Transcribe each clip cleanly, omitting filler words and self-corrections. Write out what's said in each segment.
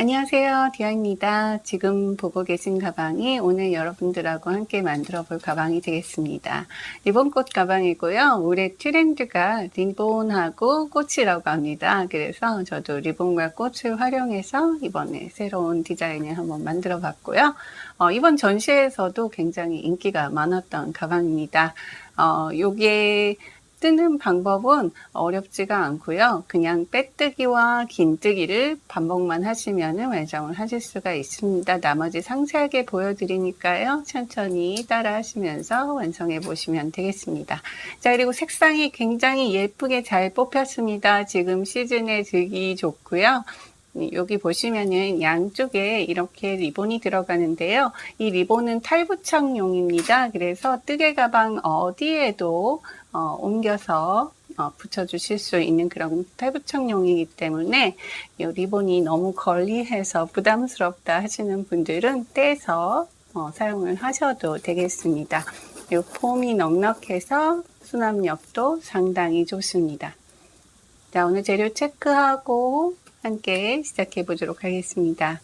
안녕하세요. 디아입니다. 지금 보고 계신 가방이 오늘 여러분들하고 함께 만들어 볼 가방이 되겠습니다. 리본꽃 가방이고요. 올해 트렌드가 리본하고 꽃이라고 합니다. 그래서 저도 리본과 꽃을 활용해서 이번에 새로운 디자인을 한번 만들어 봤고요. 이번 전시회에서도 굉장히 인기가 많았던 가방입니다. 요게 뜨는 방법은 어렵지가 않고요. 그냥 빼뜨기와 긴뜨기를 반복만 하시면 완성을 하실 수가 있습니다. 나머지 상세하게 보여드리니까요. 천천히 따라 하시면서 완성해 보시면 되겠습니다. 자, 그리고 색상이 굉장히 예쁘게 잘 뽑혔습니다. 지금 시즌에 들기 좋고요. 여기 보시면은 양쪽에 이렇게 리본이 들어가는데요. 이 리본은 탈부착용입니다. 그래서 뜨개 가방 어디에도 옮겨서 붙여주실 수 있는 그런 탈부착용이기 때문에 이 리본이 너무 걸리해서 부담스럽다 하시는 분들은 떼서 사용을 하셔도 되겠습니다. 이 폼이 넉넉해서 수납력도 상당히 좋습니다. 자, 오늘 재료 체크하고 함께 시작해 보도록 하겠습니다.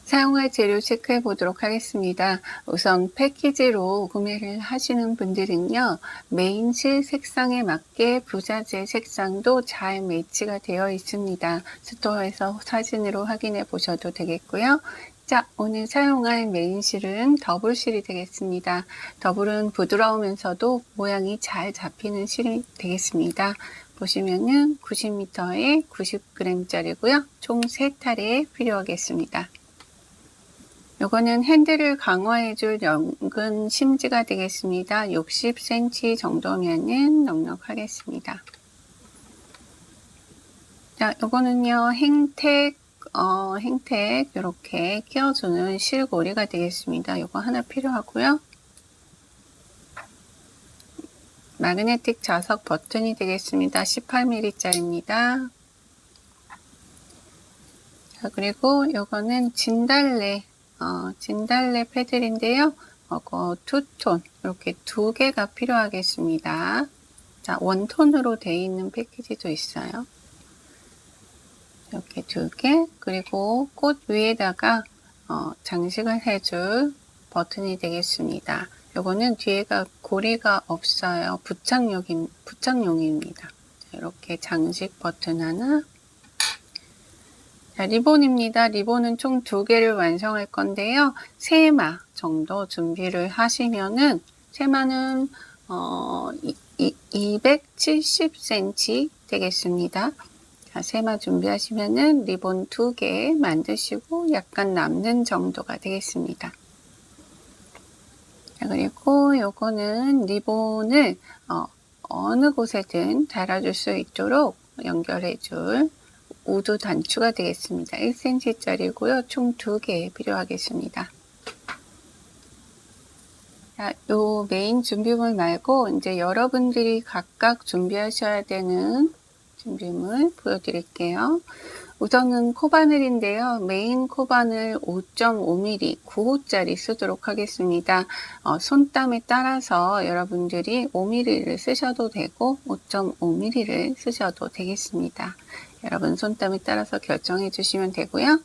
사용할 재료 체크해 보도록 하겠습니다. 우선 패키지로 구매를 하시는 분들은요, 메인실 색상에 맞게 부자재 색상도 잘 매치가 되어 있습니다. 스토어에서 사진으로 확인해 보셔도 되겠고요. 자, 오늘 사용할 메인실은 더블실이 되겠습니다. 더블은 부드러우면서도 모양이 잘 잡히는 실이 되겠습니다. 보시면은 90m에 90g짜리고요. 총 3탈에 필요하겠습니다. 요거는 핸들을 강화해줄 연근 심지가 되겠습니다. 60cm 정도면은 넉넉하겠습니다. 자, 요거는요, 행택 이렇게 끼워주는 실고리가 되겠습니다. 요거 하나 필요하고요. 마그네틱 자석 버튼이 되겠습니다. 18mm 짜리입니다. 자, 그리고 요거는 진달래 패들인데요. 투톤 이렇게 2개가 필요하겠습니다. 자, 원톤으로 되어 있는 패키지도 있어요. 이렇게 2개, 그리고 꽃 위에다가 장식을 해줄 버튼이 되겠습니다. 요거는 뒤에가 고리가 없어요. 부착용입니다. 이렇게 장식 버튼 하나. 자, 리본입니다. 리본은 총 2개를 완성할 건데요. 3마 정도 준비를 하시면은, 3마는 270cm 되겠습니다. 자, 3마 준비하시면은 리본 2개 만드시고 약간 남는 정도가 되겠습니다. 자, 그리고 요거는 리본을 어느 곳에든 달아줄 수 있도록 연결해줄 우드 단추가 되겠습니다. 1cm 짜리고요. 총 2개 필요하겠습니다. 자, 요 메인 준비물 말고 이제 여러분들이 각각 준비하셔야 되는 준비물 보여드릴게요. 우선은 코바늘인데요. 메인 코바늘 5.5mm 9호짜리 쓰도록 하겠습니다. 손땀에 따라서 여러분들이 5mm를 쓰셔도 되고 5.5mm를 쓰셔도 되겠습니다. 여러분 손땀에 따라서 결정해 주시면 되고요.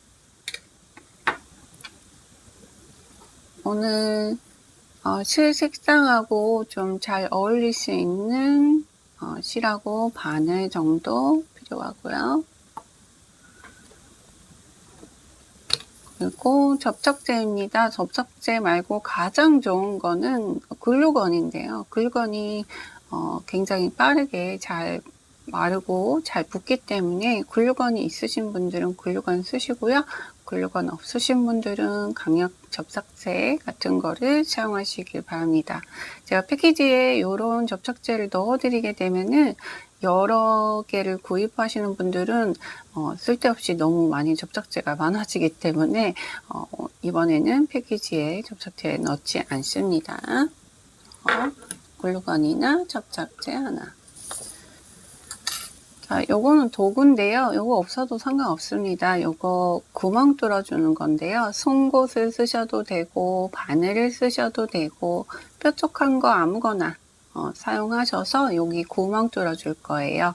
오늘 실 색상하고 좀 잘 어울릴 수 있는 실하고 바늘 정도 필요하고요. 그리고 접착제입니다. 접착제 말고 가장 좋은 거는 글루건인데요. 글루건이 굉장히 빠르게 잘 마르고 잘 붙기 때문에 글루건이 있으신 분들은 글루건 쓰시고요. 글루건 없으신 분들은 강력 접착제 같은 거를 사용하시길 바랍니다. 제가 패키지에 이런 접착제를 넣어드리게 되면은 여러 개를 구입하시는 분들은 쓸데없이 너무 많이 접착제가 많아지기 때문에 이번에는 패키지에 접착제 넣지 않습니다. 글루건이나 접착제 하나. 자, 요거는 도구인데요. 요거 없어도 상관없습니다. 요거 구멍 뚫어주는 건데요. 송곳을 쓰셔도 되고 바늘을 쓰셔도 되고 뾰족한 거 아무거나 사용하셔서 여기 구멍 뚫어줄 거예요.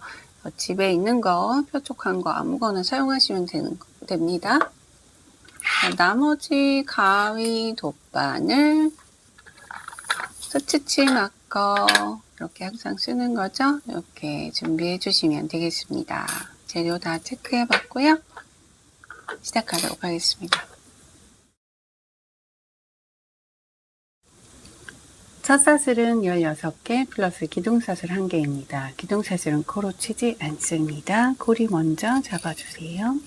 집에 있는 거, 뾰족한 거 아무거나 사용하시면 됩니다. 자, 나머지 가위, 돗바늘, 스티치 마커 이렇게 항상 쓰는 거죠. 이렇게 준비해 주시면 되겠습니다. 재료 다 체크해 봤고요. 시작하도록 하겠습니다. 첫 사슬은 16개 플러스 기둥사슬 1개입니다. 기둥사슬은 코로 치지 않습니다. 고리 먼저 잡아주세요.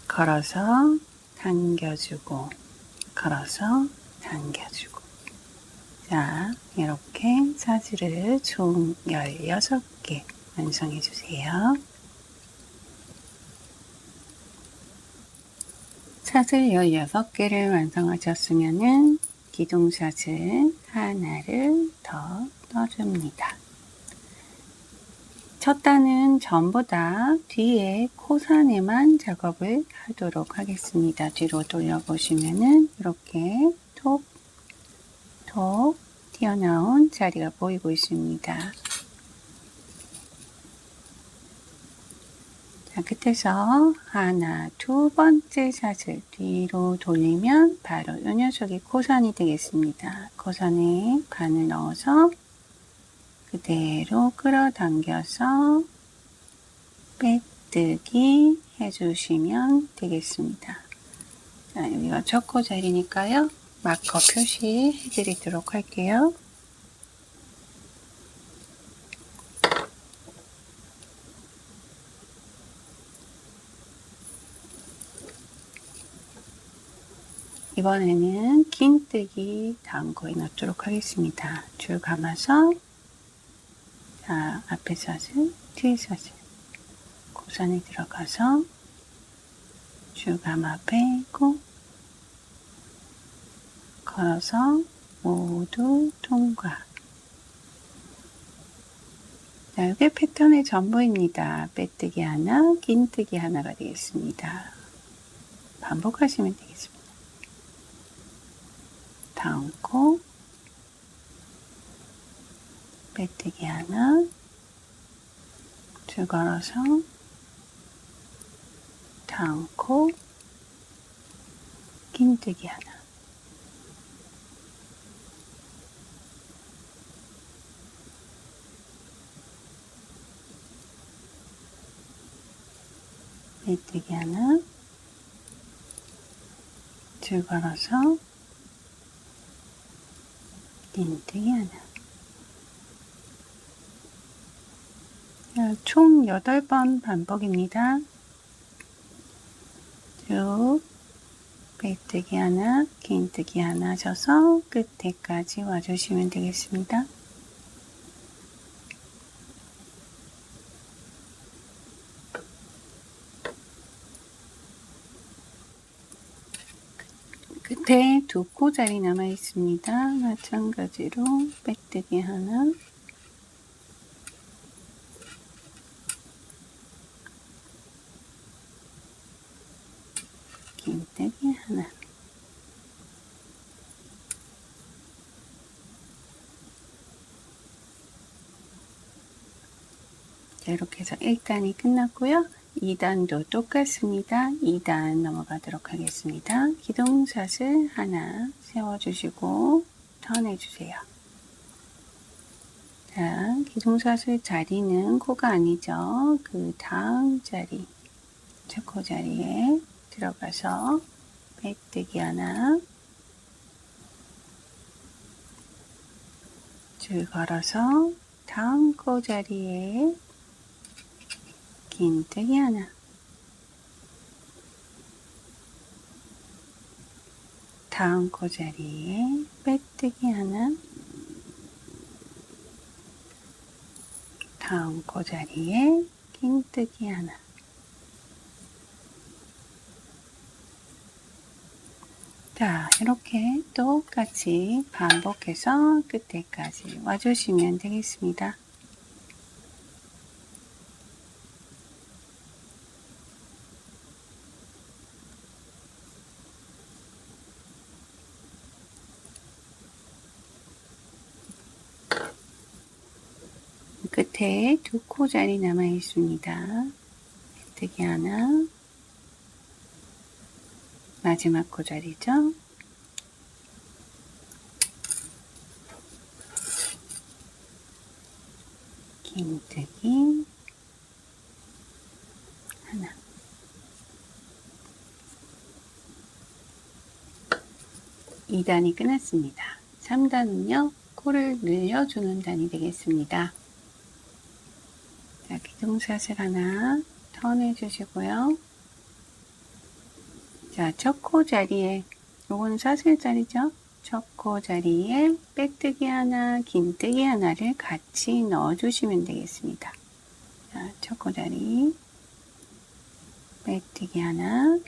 걸어서 당겨주고 걸어서 당겨주고. 자, 이렇게 사슬을 총 16개 완성해 주세요. 사슬 16개를 완성하셨으면은 기둥사슬 하나를 더 떠줍니다. 첫 단은 전부 다 뒤에 코산에만 작업을 하도록 하겠습니다. 뒤로 돌려보시면은 이렇게 톡 튀어나온 자리가 보이고 있습니다. 자, 끝에서 하나, 두 번째 사슬 뒤로 돌리면 바로 이 녀석이 코산이 되겠습니다. 코산에 바늘 넣어서 그대로 끌어당겨서 빼뜨기 해주시면 되겠습니다. 자, 여기가 첫 코 자리니까요. 마커 표시해 드리도록 할게요. 이번에는 긴뜨기 다음 코에 넣도록 하겠습니다. 줄 감아서 자, 앞에 사슬, 뒤에 사슬 코산에 들어가서 줄 감아 빼고 걸어서 모두 통과. 자, 이게 패턴의 전부입니다. 빼뜨기 하나, 긴뜨기 하나가 되겠습니다. 반복하시면 되겠습니다. 다음 코 빼뜨기 하나, 줄 걸어서 다음 코 긴뜨기 하나. 빼뜨기 하나, 줄 걸어서 긴뜨기 하나. 총 8번 반복입니다. 쭉 빼뜨기 하나, 긴뜨기 하나 하셔서 끝에까지 와주시면 되겠습니다. 끝에 두 코 자리 남아 있습니다. 마찬가지로 빼뜨기 하나, 긴뜨기 하나. 자, 이렇게 해서 1단이 끝났고요. 2단도 똑같습니다. 2단 넘어가도록 하겠습니다. 기둥사슬 하나 세워주시고 턴해주세요. 자, 기둥사슬 자리는 코가 아니죠. 그 다음 자리, 첫 코 자리에 들어가서 빼뜨기 하나, 줄 걸어서 다음 코 자리에 긴뜨기 하나, 다음 코 자리에 빼뜨기 하나, 다음 코 자리에 긴뜨기 하나. 자, 이렇게 똑같이 반복해서 끝에까지 와주시면 되겠습니다. 끝에 2코 자리 남아 있습니다. 빼뜨기 하나, 마지막 코 자리죠. 긴뜨기 하나, 2단이 끝났습니다. 3단은요, 코를 늘려주는 단이 되겠습니다. 자, 기둥샷을 하나 턴해 주시고요. 자, 첫 코 자리에, 요건 사슬 자리죠? 첫 코 자리에 빼뜨기 하나, 긴뜨기 하나를 같이 넣어주시면 되겠습니다. 자, 첫 코 자리, 빼뜨기 하나.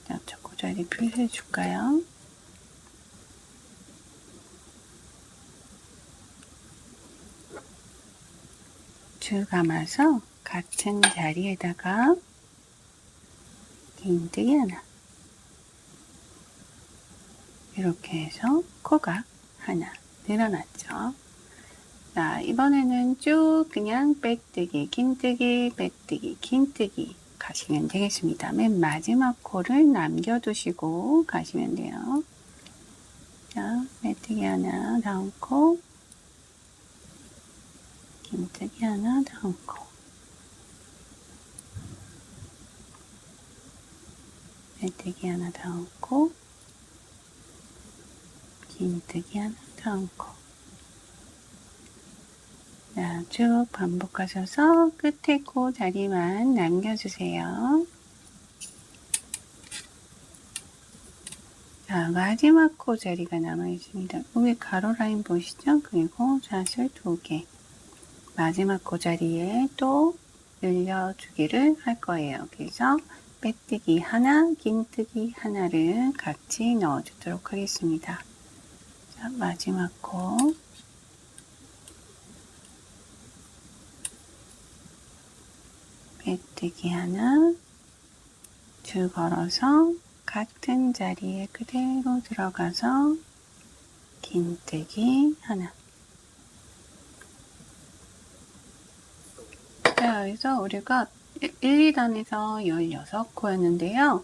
자, 첫 코 자리 표시해 줄까요? 줄 감아서 같은 자리에다가 긴뜨기 하나. 이렇게 해서 코가 하나 늘어났죠. 자, 이번에는 쭉 그냥 빼뜨기, 긴뜨기, 빼뜨기, 긴뜨기 가시면 되겠습니다. 맨 마지막 코를 남겨두시고 가시면 돼요. 자, 빼뜨기 하나, 다음 코, 긴뜨기 하나, 다음 코, 빼뜨기 하나, 다음 코, 긴뜨기 하나, 다음 코. 자, 쭉 반복하셔서 끝에 코 자리만 남겨주세요. 자, 마지막 코 자리가 남아있습니다. 여기 가로 라인 보시죠? 그리고 샷을 2개. 마지막 코 자리에 또 늘려주기를 할 거예요. 그래서 빼뜨기 하나, 긴뜨기 하나를 같이 넣어주도록 하겠습니다. 자, 마지막 코. 빼뜨기 하나, 줄 걸어서 같은 자리에 그대로 들어가서 긴뜨기 하나. 자, 그래서 우리가 1, 2단에서 16코였는데요.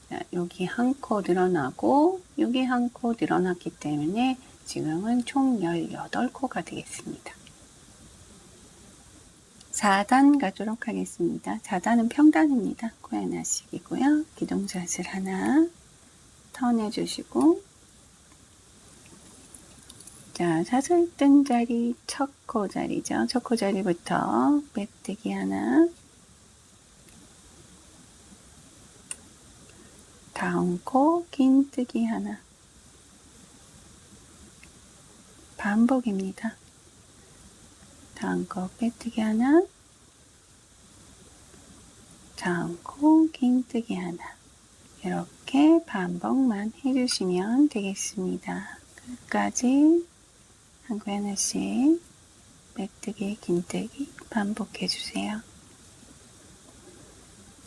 자, 여기 한 코 늘어나고 여기 한 코 늘어났기 때문에 지금은 총 18코가 되겠습니다. 4단 가도록 하겠습니다. 4단은 평단입니다. 코 하나씩이고요. 기둥샷을 하나 턴해 주시고, 자, 사슬 뜬 자리 첫 코 자리죠. 첫 코 자리부터 빼뜨기 하나, 다음 코 긴뜨기 하나. 반복입니다. 다음 코 빼뜨기 하나, 다음 코 긴뜨기 하나. 이렇게 반복만 해주시면 되겠습니다. 끝까지 한 코 하나씩 빼뜨기, 긴뜨기 반복해주세요.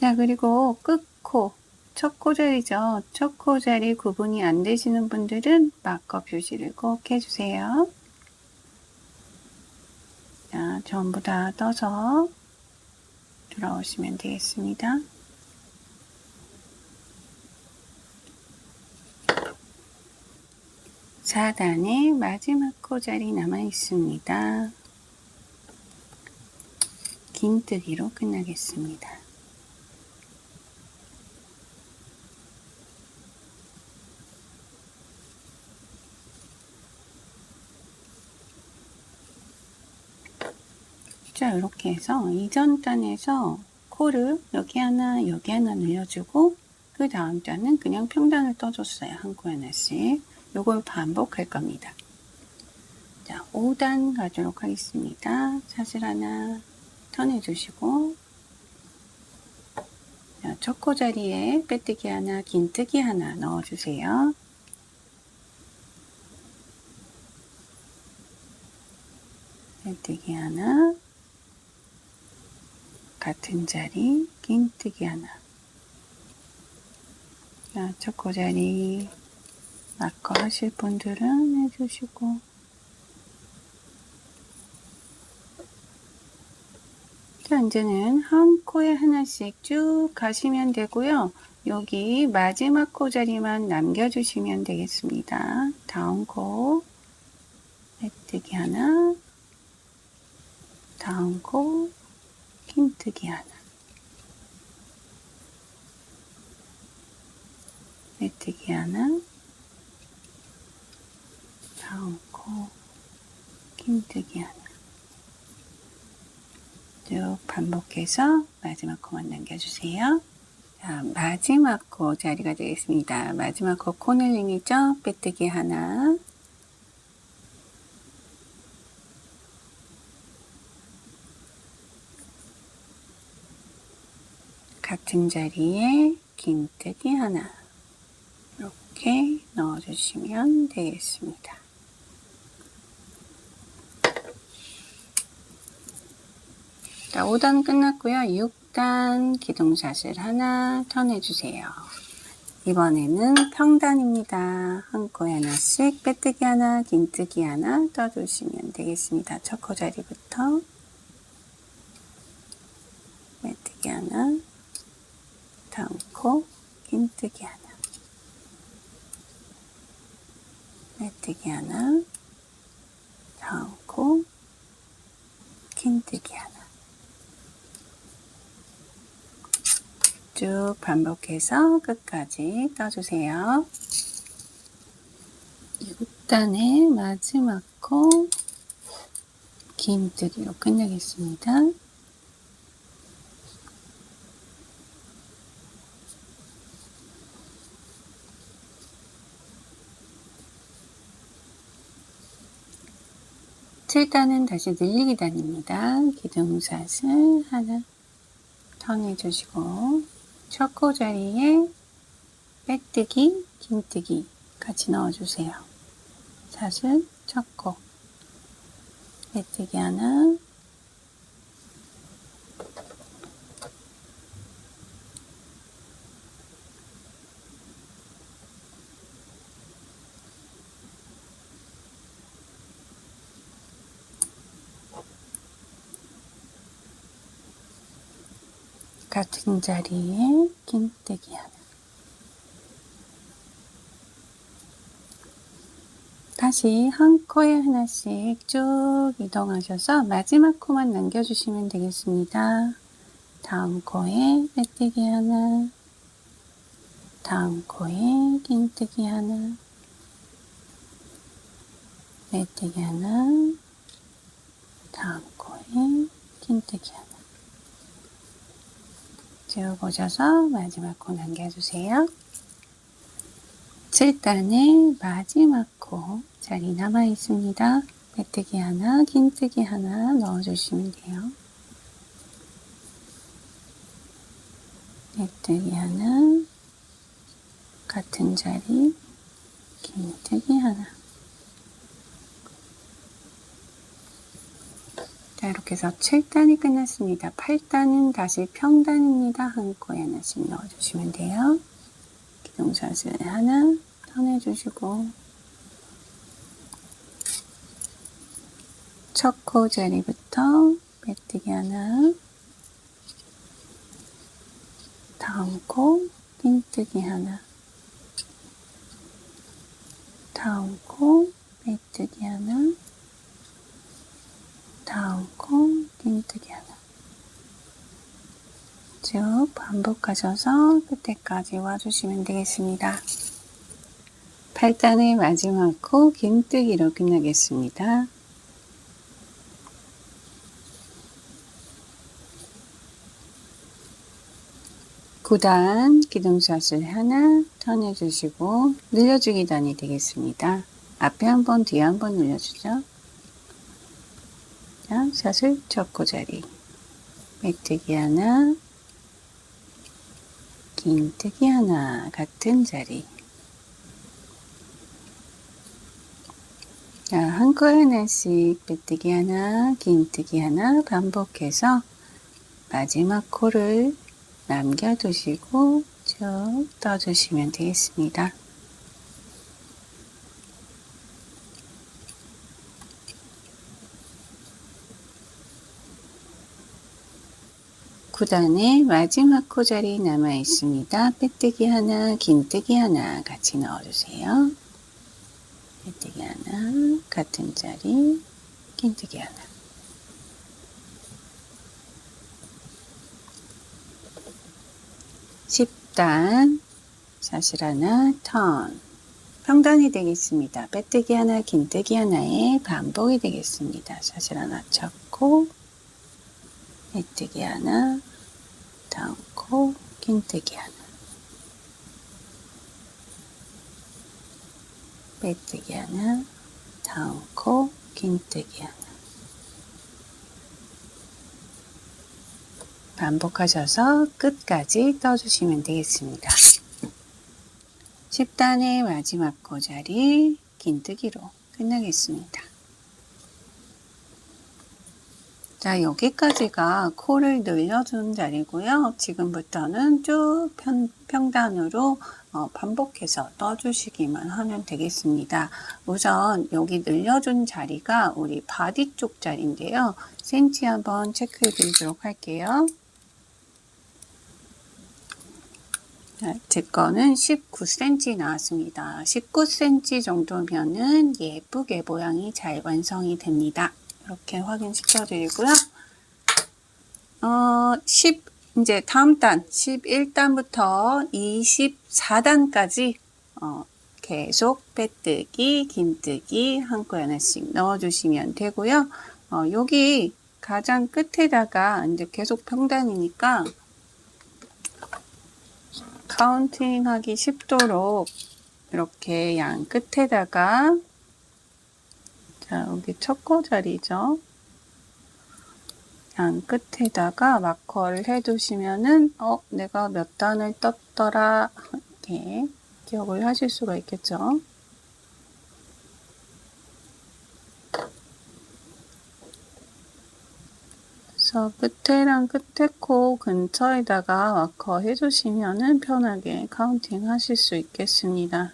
자, 그리고 끝코, 첫 코 자리죠. 첫 코 자리 구분이 안 되시는 분들은 마커 표시를 꼭 해주세요. 자, 전부 다 떠서 들어오시면 되겠습니다. 사단의 마지막 코 자리 남아 있습니다. 긴뜨기로 끝나겠습니다. 자, 이렇게 해서 이전 단에서 코를 여기 하나 늘려주고 그 다음 단은 그냥 평단을 떠줬어요. 한 코 하나씩. 요걸 반복할 겁니다. 자, 5단 가도록 하겠습니다. 사슬 하나 턴해 주시고, 자, 첫 코 자리에 빼뜨기 하나, 긴뜨기 하나 넣어주세요. 빼뜨기 하나, 같은 자리, 긴뜨기 하나. 자, 첫 코 자리 마커 하실 분들은 해주시고, 그래서 이제는 한 코에 하나씩 쭉 가시면 되고요. 여기 마지막 코 자리만 남겨주시면 되겠습니다. 다음 코 빼뜨기 하나, 다음 코 긴뜨기 하나, 빼뜨기 하나, 다음 코 긴뜨기 하나. 쭉 반복해서 마지막 코만 남겨주세요. 자, 마지막 코 자리가 되겠습니다. 마지막 코 코너링이죠. 빼뜨기 하나, 같은 자리에 긴뜨기 하나, 이렇게 넣어주시면 되겠습니다. 자, 5단 끝났고요. 6단 기둥샷을 하나 턴해주세요. 이번에는 평단입니다. 한 코에 하나씩 빼뜨기 하나, 긴뜨기 하나 떠주시면 되겠습니다. 첫 코 자리부터 빼뜨기 하나, 다음 코 긴뜨기 하나, 빼뜨기 하나, 다음 코 긴뜨기 하나. 쭉 반복해서 끝까지 떠주세요. 6단의 마지막 코 긴뜨기로 끝내겠습니다. 칠단은 다시 늘리기 단입니다. 기둥샷을 하나 턴해주시고 첫 코 자리에 빼뜨기, 긴뜨기 같이 넣어주세요. 샷은 첫 코, 빼뜨기 하나, 같은 자리에 긴뜨기 하나. 다시 한 코에 하나씩 쭉 이동하셔서 마지막 코만 남겨주시면 되겠습니다. 다음 코에 빼뜨기 하나, 다음 코에 긴뜨기 하나, 빼뜨기 하나, 다음 코에 긴뜨기 하나. 쭉 오셔서 마지막 코 남겨주세요. 7단의 마지막 코 자리 남아 있습니다. 빼뜨기 하나, 긴뜨기 하나 넣어주시면 돼요. 빼뜨기 하나, 같은 자리, 긴뜨기 하나. 자, 이렇게 해서 7단이 끝났습니다. 8단은 다시 평단입니다. 한 코에 하나씩 넣어주시면 돼요. 기둥샷을 하나 턴해주시고 첫 코 자리부터 빼뜨기 하나, 다음 코 긴뜨기 하나, 다음 코 빼뜨기 하나, 다음 코 긴뜨기 하나. 쭉 반복하셔서 끝에까지 와주시면 되겠습니다. 8단의 마지막 코 긴뜨기로 끝나겠습니다. 9단 기둥샷을 하나 턴해주시고 늘려주기 단이 되겠습니다. 앞에 한 번, 뒤에 한 번 늘려주죠. 자, 샷을 첫 코 자리, 빼뜨기 하나, 긴뜨기 하나, 같은 자리. 자, 한 코에 하나씩 빼뜨기 하나, 긴뜨기 하나 반복해서 마지막 코를 남겨두시고 쭉 떠주시면 되겠습니다. 9단의 마지막 코자리 남아 있습니다. 빼뜨기 하나, 긴뜨기 하나 같이 넣어주세요. 빼뜨기 하나, 같은 자리, 긴뜨기 하나. (10단) 사슬 하나, 턴. 평단이 되겠습니다. 빼뜨기 하나, 긴뜨기 하나의 반복이 되겠습니다. 사슬 하나 찾고, 빼뜨기 하나, 턴코, 긴뜨기 하나. 빼뜨기 하나, 턴코, 긴뜨기 하나. 반복하셔서 끝까지 떠주시면 되겠습니다. 10단의 마지막 코자리 긴뜨기로 끝나겠습니다. 자, 여기까지가 코를 늘려준 자리고요. 지금부터는 쭉 평단으로 반복해서 떠주시기만 하면 되겠습니다. 우선 여기 늘려준 자리가 우리 바디 쪽 자리인데요. 센치 한번 체크해 드리도록 할게요. 제 거는 19cm 나왔습니다. 19cm 정도면은 예쁘게 모양이 잘 완성이 됩니다. 이렇게 확인시켜 드리고요. 이제 다음 단 11단부터 24단까지 계속 빼뜨기, 긴뜨기 한 코에 하나씩 넣어주시면 되고요. 여기 가장 끝에다가 이제 계속 평단이니까 카운팅 하기 쉽도록 이렇게 양 끝에다가, 자, 여기 첫 코자리죠. 양 끝에다가 마커를 해두시면은, 내가 몇 단을 떴더라. 이렇게 기억을 하실 수가 있겠죠. 그래서 끝에랑 끝에 코 근처에다가 마커 해주시면은 편하게 카운팅 하실 수 있겠습니다.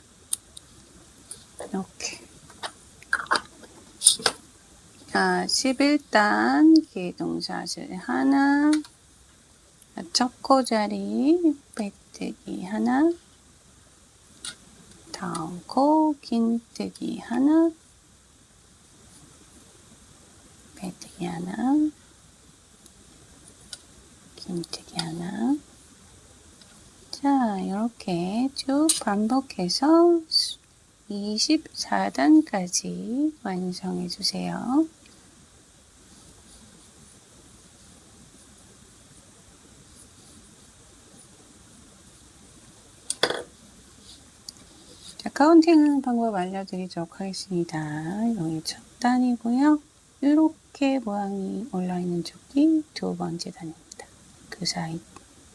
이렇게. 자, 11단 기둥사슬 하나, 첫 코자리 빼뜨기 하나, 다음 코 긴뜨기 하나, 빼뜨기 하나, 긴뜨기 하나. 자, 이렇게 쭉 반복해서 24단까지 완성해 주세요. 자, 카운팅하는 방법 알려드리도록 하겠습니다. 여기 첫 단이고요. 이렇게 모양이 올라있는 쪽이 두 번째 단입니다. 그 사이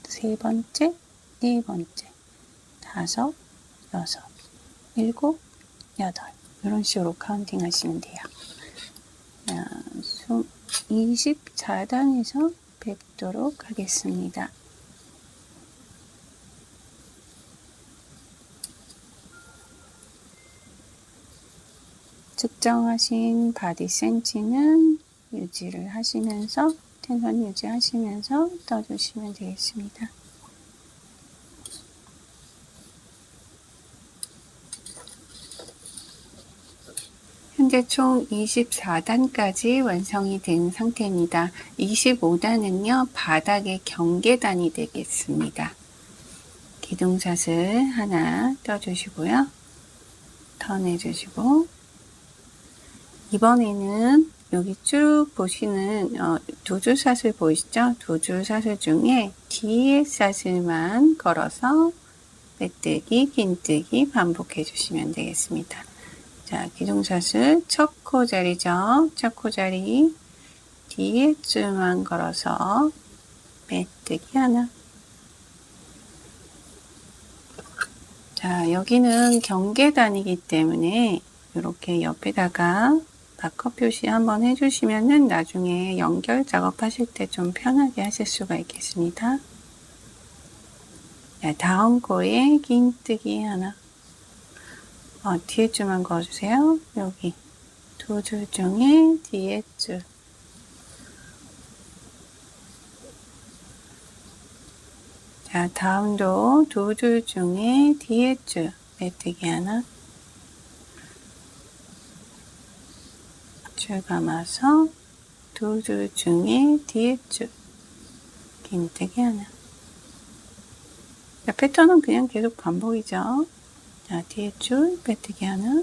세 번째, 네 번째, 다섯, 여섯, 일곱, 여덟. 이런 식으로 카운팅 하시면 돼요. 24단에서 뵙도록 하겠습니다. 측정하신 바디 센치는 유지를 하시면서, 텐션 유지하시면서 떠주시면 되겠습니다. 현재 총 24단까지 완성이 된 상태입니다. 25단은요, 바닥의 경계단이 되겠습니다. 기둥사슬 하나 떠주시고요. 턴해주시고, 이번에는 여기 쭉 보시는 두 줄 사슬 보이시죠? 두 줄 사슬 중에 뒤에 사슬만 걸어서 빼뜨기, 긴뜨기 반복해 주시면 되겠습니다. 자, 기둥사슬 첫 코자리죠. 첫 코자리 뒤에 줄만 걸어서 빼뜨기 하나. 자, 여기는 경계단이기 때문에 이렇게 옆에다가 마커 표시 한번 해주시면은 나중에 연결 작업하실 때 좀 편하게 하실 수가 있겠습니다. 자, 다음 코에 긴뜨기 하나. 뒤에 줄만 그어주세요. 여기 두 줄 중에 뒤에 줄. 자, 다음도 두 줄 중에 뒤에 줄 빼뜨기 하나, 줄 감아서 두 줄 중에 뒤에 줄 긴뜨기 하나. 자, 패턴은 그냥 계속 반복이죠. 자, 뒤에 줄 빼뜨기 하나,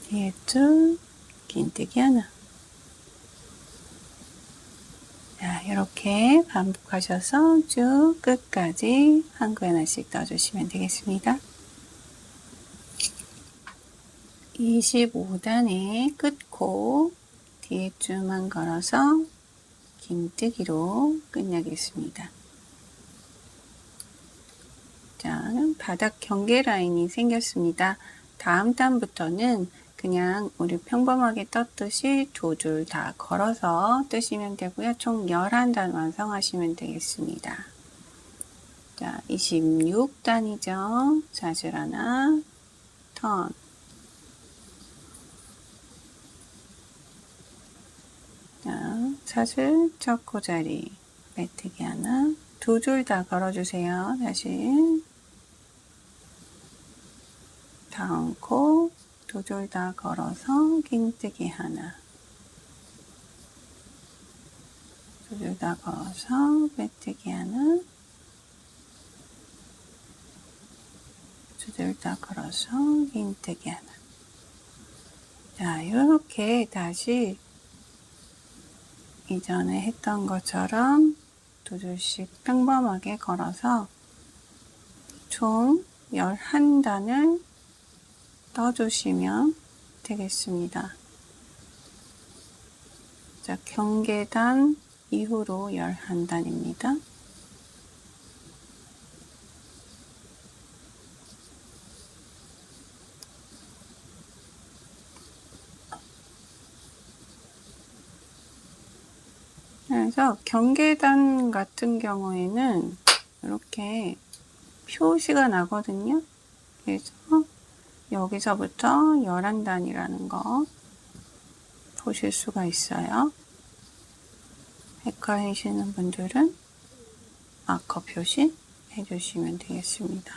뒤에 줄 긴뜨기 하나. 자, 이렇게 반복하셔서 쭉 끝까지 한 구 하나씩 떠주시면 되겠습니다. 25단의 끝코 뒤에 줄만 걸어서 긴뜨기로 끝내겠습니다. 자, 바닥 경계 라인이 생겼습니다. 다음 단부터는 그냥 우리 평범하게 떴듯이 두 줄 다 걸어서 뜨시면 되고요. 총 11단 완성하시면 되겠습니다. 자, 26단이죠. 사슬 하나, 턴. 자, 사슬 첫 코자리 빼뜨기 하나, 두 줄 다 걸어주세요. 다시 다음 코 두 줄 다 걸어서 긴뜨기 하나, 두 줄 다 걸어서 빼뜨기 하나, 두 줄 다 걸어서 긴뜨기 하나. 자, 이렇게 다시 이전에 했던 것처럼 두 줄씩 평범하게 걸어서 총 11단을 떠주시면 되겠습니다. 자, 경계단 이후로 11단입니다. 그래서 경계단 같은 경우에는 이렇게 표시가 나거든요. 그래서 여기서부터 11단이라는 거 보실 수가 있어요. 헷갈리시는 분들은 마커 표시 해주시면 되겠습니다.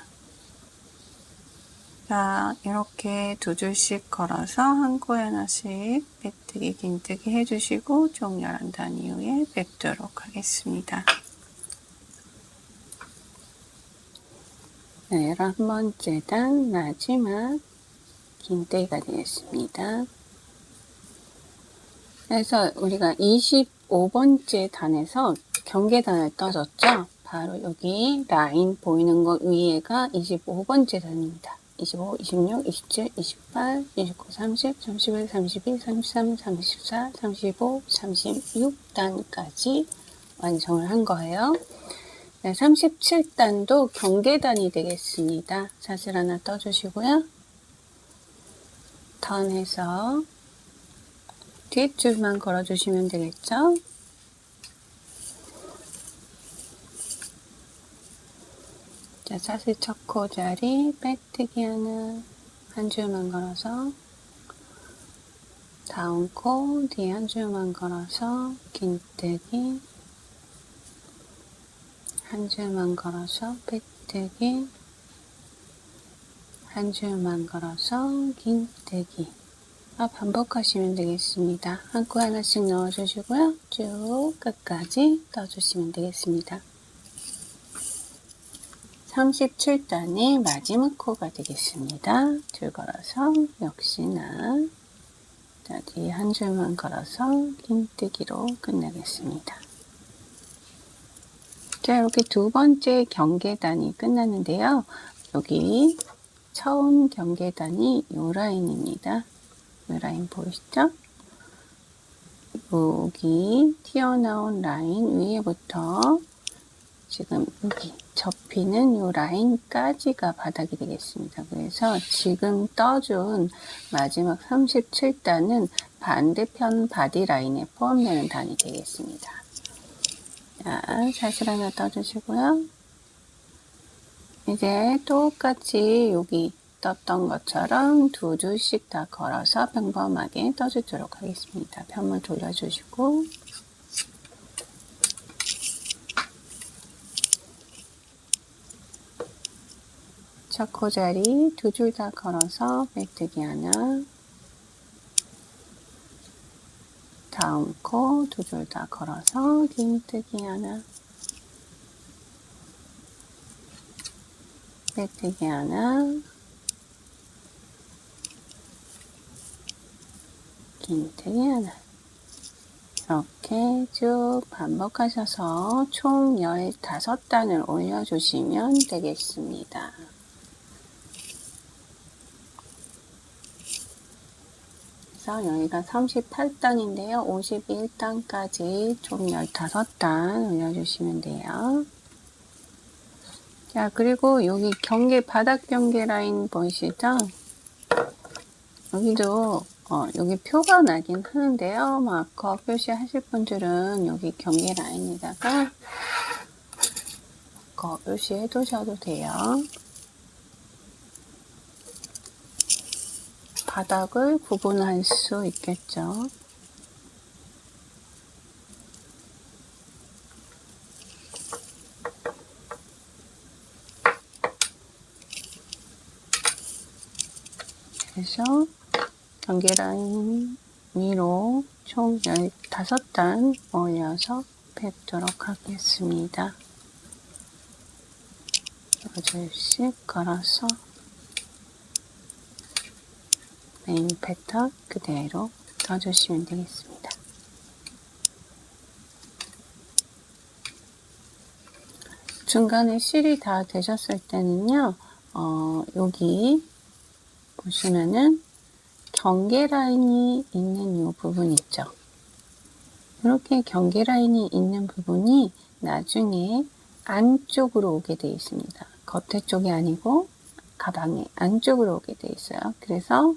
자, 이렇게 두 줄씩 걸어서 한 코에 하나씩 빼뜨기, 긴뜨기 해주시고 총 11단 이후에 뵙도록 하겠습니다. 네, 11번째 단 마지막 긴뜨기가 되겠습니다. 그래서 우리가 25번째 단에서 경계단을 떠줬죠. 바로 여기 라인 보이는 거 위에가 25번째 단입니다. 25, 26, 27, 28, 29, 30, 31, 32, 33, 34, 35, 36단까지 완성을 한 거예요. 네, 37단도 경계단이 되겠습니다. 사슬 하나 떠주시고요. 턴해서 뒷줄만 걸어주시면 되겠죠. 자, 사슬 첫 코자리 빼뜨기 하나, 한 줄만 걸어서 다음 코 뒤에 한 줄만 걸어서 긴뜨기, 한 줄만 걸어서 빼뜨기, 한 줄만 걸어서 긴뜨기. 반복하시면 되겠습니다. 한 코 하나씩 넣어주시고요. 쭉 끝까지 떠주시면 되겠습니다. 37단의 마지막 코가 되겠습니다. 줄 걸어서 역시나 자, 뒤에 한 줄만 걸어서 긴뜨기로 끝내겠습니다. 자, 이렇게 두 번째 경계단이 끝났는데요. 여기 처음 경계단이 요 라인입니다. 이 라인 보이시죠? 여기 튀어나온 라인 위에부터 지금 여기 접히는 이 라인까지가 바닥이 되겠습니다. 그래서 지금 떠준 마지막 37단은 반대편 바디 라인에 포함되는 단이 되겠습니다. 자, 사슬 하나 떠주시고요. 이제 똑같이 여기 떴던 것처럼 두 줄씩 다 걸어서 평범하게 떠주도록 하겠습니다. 편물 돌려주시고 첫 코자리 두 줄 다 걸어서 빼뜨기 하나, 다음 코 두 줄 다 걸어서 긴뜨기 하나, 빼뜨기 하나, 긴뜨기 하나. 이렇게 쭉 반복하셔서 총 15단을 올려주시면 되겠습니다. 그래서 여기가 38단인데요. 51단까지 총 15단 올려주시면 돼요. 자, 그리고 여기 경계, 바닥 경계 라인 보이시죠? 여기도 여기 표가 나긴 하는데요. 마커 표시하실 분들은 여기 경계 라인에다가 마커 표시해 두셔도 돼요. 바닥을 구분할 수 있겠죠. 그래서 경계 라인 위로 총 15단 올려서 뵙도록 하겠습니다. 8줄씩 걸어서 메인 패턴 그대로 넣어주시면 되겠습니다. 중간에 실이 다 되셨을 때는요, 여기 보시면은 경계 라인이 있는 이 부분 있죠. 이렇게 경계 라인이 있는 부분이 나중에 안쪽으로 오게 되어 있습니다. 겉에 쪽이 아니고 가방의 안쪽으로 오게 되어 있어요. 그래서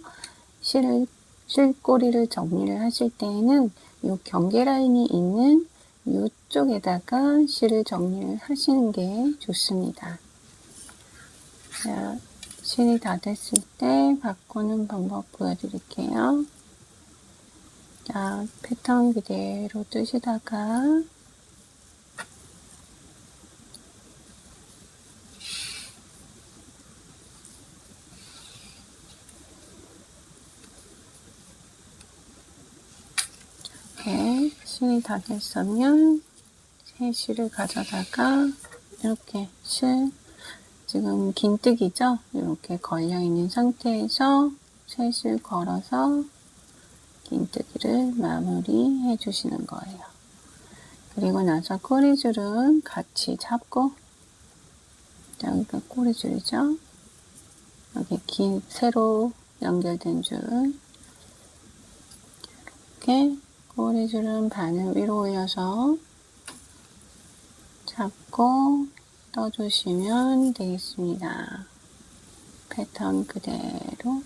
실꼬리를 정리를 하실 때에는 이 경계 라인이 있는 이쪽에다가 실을 정리를 하시는 게 좋습니다. 자, 실이 다 됐을 때 바꾸는 방법 보여드릴게요. 자, 패턴 그대로 뜨시다가 이렇게 실이 다 됐으면 새 실을 가져다가 이렇게 실 지금 긴뜨기죠? 이렇게 걸려있는 상태에서 새 실 걸어서 긴뜨기를 마무리해 주시는 거예요. 그리고 나서 꼬리줄은 같이 잡고, 여기가 꼬리줄이죠? 여기 새로 연결된 줄, 이렇게 꼬리줄은 바늘 위로 올려서 잡고 떠주시면 되겠습니다. 패턴 그대로.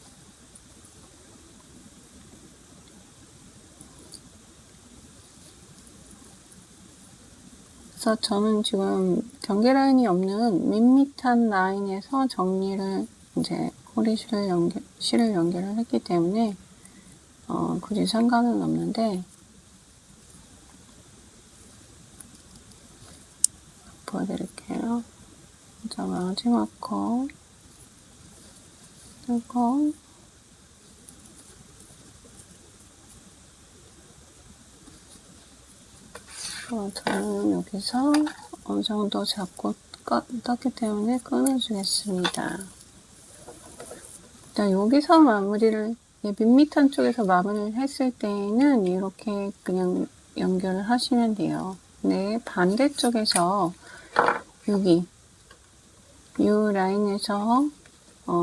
그래서 저는 지금 경계 라인이 없는 밋밋한 라인에서 정리를 이제 실을 연결을 했기 때문에 굳이 상관은 없는데 보여드릴게요. 자, 마지막 거 이거 저는 여기서 어느 정도 잡고 떴기 때문에 끊어주겠습니다. 일단 여기서 마무리를 밋밋한 쪽에서 마무리를 했을 때는 이렇게 그냥 연결을 하시면 돼요. 근데 반대쪽에서 여기 이 라인에서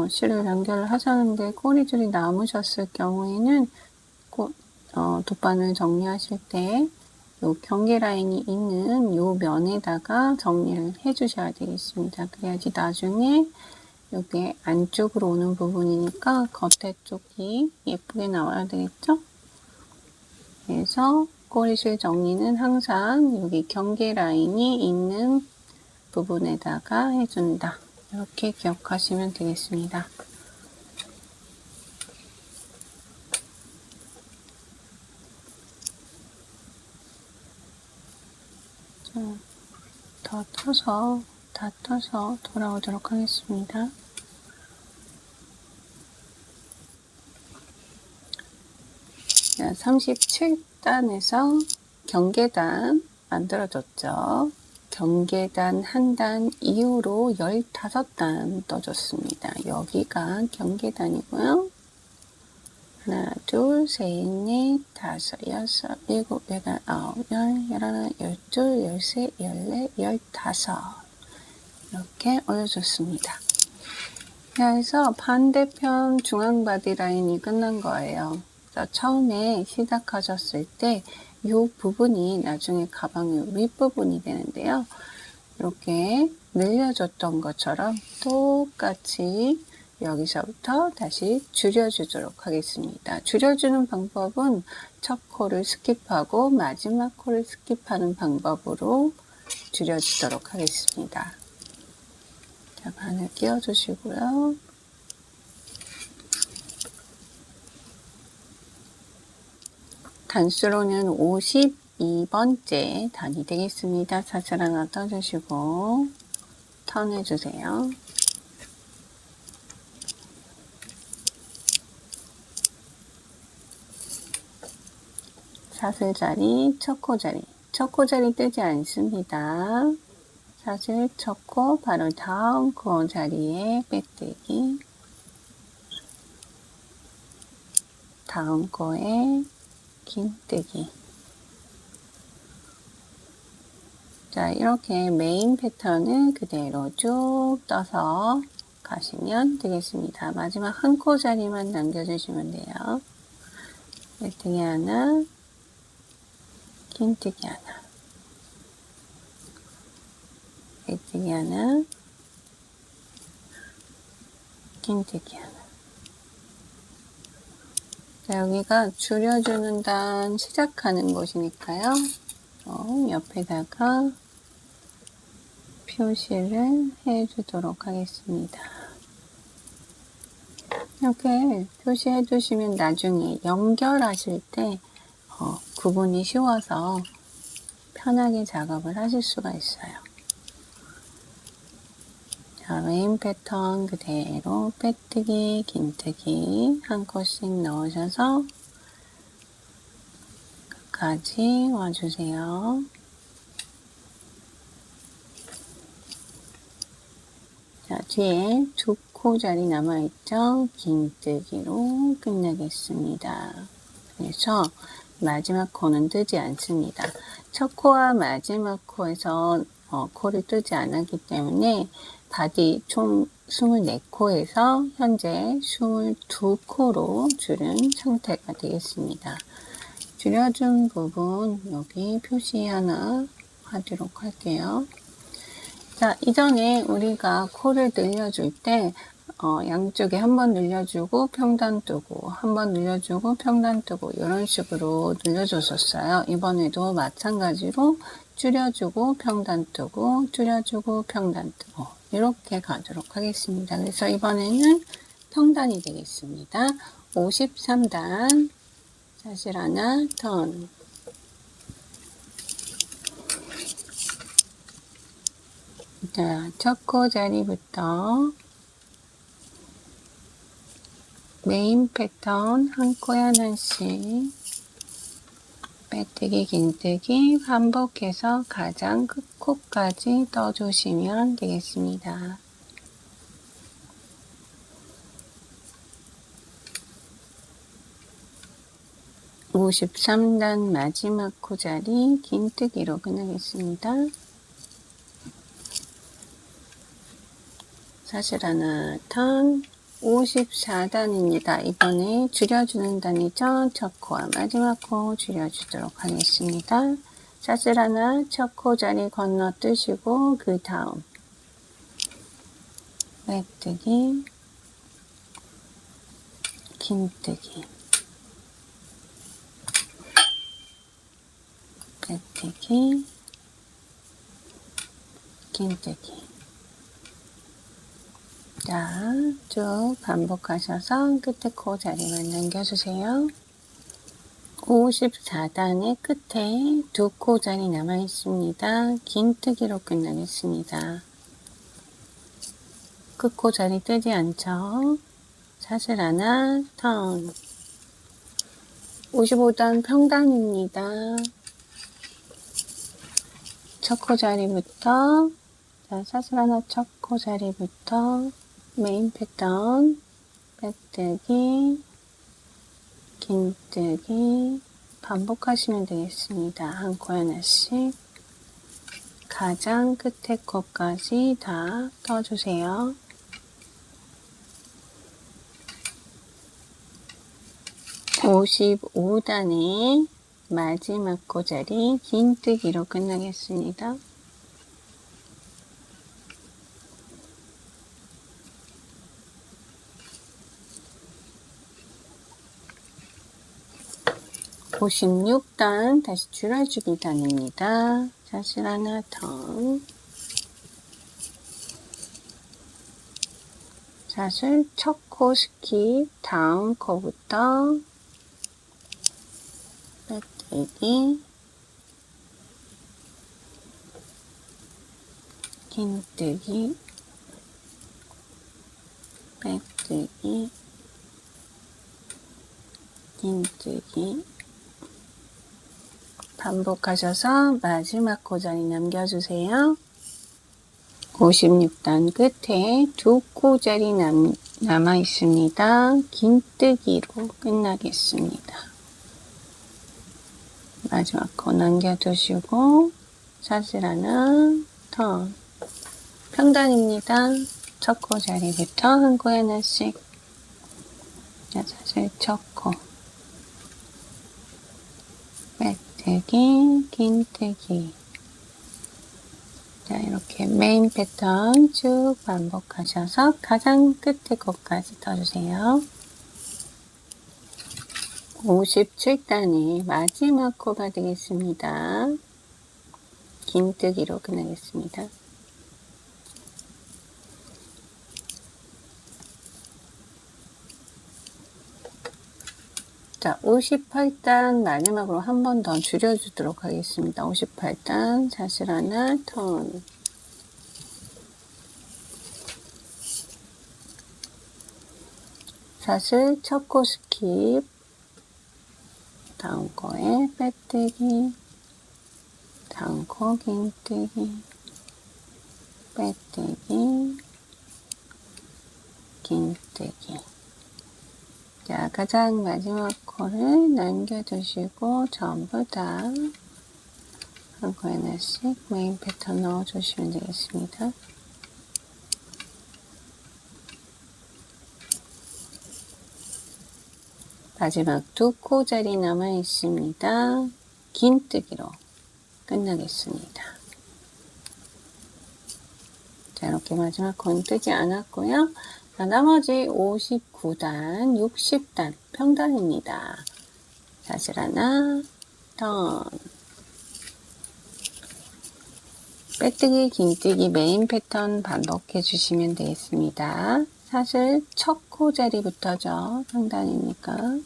실을 연결을 하셨는데 꼬리줄이 남으셨을 경우에는 돗바늘 정리하실 때 요 경계 라인이 있는 요 면에다가 정리를 해 주셔야 되겠습니다. 그래야지 나중에 여기 안쪽으로 오는 부분이니까 겉에 쪽이 예쁘게 나와야 되겠죠? 그래서 꼬리실 정리는 항상 여기 경계 라인이 있는 부분에다가 해준다. 이렇게 기억하시면 되겠습니다. 다 떠서 돌아오도록 하겠습니다. 자, 37단에서 경계단 만들어줬죠. 경계단 한 단 이후로 15단 떠줬습니다. 여기가 경계단이고요. 하나, 둘, 셋, 넷, 다섯, 여섯, 일곱, 여덟, 아홉, 열, 열하나, 열둘, 열셋, 열넷, 열다섯 이렇게 올려줬습니다. 그래서 반대편 중앙바디 라인이 끝난 거예요. 처음에 시작하셨을 때 이 부분이 나중에 가방의 윗부분이 되는데요. 이렇게 늘려줬던 것처럼 똑같이 여기서부터 다시 줄여주도록 하겠습니다. 줄여주는 방법은 첫 코를 스킵하고 마지막 코를 스킵하는 방법으로 줄여주도록 하겠습니다. 자, 바늘 끼워주시고요. 단수로는 52번째 단이 되겠습니다. 사슬 하나 떠주시고 턴해주세요. 사슬자리, 첫 코자리. 첫 코자리 뜨지 않습니다. 사슬 첫 코, 바로 다음 코 자리에 빼뜨기. 다음 코에 긴뜨기. 자, 이렇게 메인 패턴을 그대로 쭉 떠서 가시면 되겠습니다. 마지막 한 코 자리만 남겨주시면 돼요. 빼뜨기 하나, 긴뜨기 하나, 빼뜨기 하나, 긴뜨기 하나. 자, 여기가 줄여주는 단 시작하는 곳이니까요. 옆에다가 표시를 해주도록 하겠습니다. 이렇게 표시해 주시면 나중에 연결하실 때 구분이 쉬워서 편하게 작업을 하실 수가 있어요. 자, 메인 패턴 그대로 빼뜨기, 긴뜨기 한 컷씩 넣으셔서 끝까지 와주세요. 자, 뒤에 두 코 자리 남아있죠? 긴뜨기로 끝내겠습니다. 그래서 마지막 코는 뜨지 않습니다. 첫 코와 마지막 코에서 코를 뜨지 않았기 때문에 바디 총 24코에서 현재 22코로 줄은 상태가 되겠습니다. 줄여준 부분 여기 표시 하나 하도록 할게요. 자, 이전에 우리가 코를 늘려줄 때 양쪽에 한번 늘려주고 평단 뜨고 한번 늘려주고 평단 뜨고 이런 식으로 늘려줬었어요. 이번에도 마찬가지로 줄여주고 평단 뜨고 줄여주고 평단 뜨고 이렇게 가도록 하겠습니다. 그래서 이번에는 평단이 되겠습니다. 53단 사실 하나 턴. 자, 첫 코 자리부터 메인 패턴 한 코에 하나씩 빼뜨기 긴뜨기 반복해서 가장 끝코까지 떠주시면 되겠습니다. (53단) 마지막 코 자리 긴뜨기로 끝내겠습니다. 사슬 하나 턴. 54단입니다. 이번에 줄여주는 단이죠. 첫 코와 마지막 코 줄여주도록 하겠습니다. 사슬 하나 첫 코 자리 건너뜨시고 그 다음 빼뜨기 긴뜨기 빼뜨기 긴뜨기. 자, 쭉 반복하셔서 끝에 코 자리만 남겨주세요. 54단의 끝에 두 코 자리 남아 있습니다. 긴뜨기로 끝나겠습니다. 끝코 자리 뜨지 않죠? 사슬 하나 턴. 55단 평단입니다. 첫 코자리부터, 자, 사슬 하나 첫 코자리부터 메인 패턴, 빼뜨기, 긴뜨기 반복하시면 되겠습니다. 한 코 하나씩 가장 끝에 코까지 다 떠주세요. 55단의 마지막 코자리 긴뜨기로 끝나겠습니다. (56단) 다시 줄여주기 단입니다. 사슬 하나 더, 사슬 첫 코 스킵, 다음 코부터 빼뜨기, 긴뜨기, 빼뜨기, 긴뜨기 반복하셔서 마지막 코자리 남겨주세요. 56단 끝에 두 코자리 남아 있습니다. 긴뜨기로 끝나겠습니다. 마지막 코 남겨두시고 사슬 하나 더, 평단입니다. 첫 코자리부터 한 코 하나씩, 사슬 첫 코, 빼뜨기, 긴뜨기. 자, 이렇게 메인 패턴 쭉 반복하셔서 가장 끝에 코까지 떠주세요. 57단이 마지막 코가 되겠습니다. 긴뜨기로 끝내겠습니다. 자, 58단 마지막으로 한 번 더 줄여주도록 하겠습니다. 58단 사슬 하나 턴, 사슬 첫 코 스킵, 다음 코에 빼뜨기, 다음 코 긴뜨기, 빼뜨기, 긴뜨기. 자, 가장 마지막 코를 남겨두시고 전부 다 한 코 하나씩 메인 패턴 넣어주시면 되겠습니다. 마지막 두 코자리 남아 있습니다. 긴뜨기로 끝나겠습니다. 자, 이렇게 마지막 코는 뜨지 않았고요. 자, 나머지 59단, 60단 평단입니다. 사슬 하나 턴, 빼뜨기, 긴뜨기 메인 패턴 반복해 주시면 되겠습니다. 사슬 첫 코자리부터죠. 평단이니까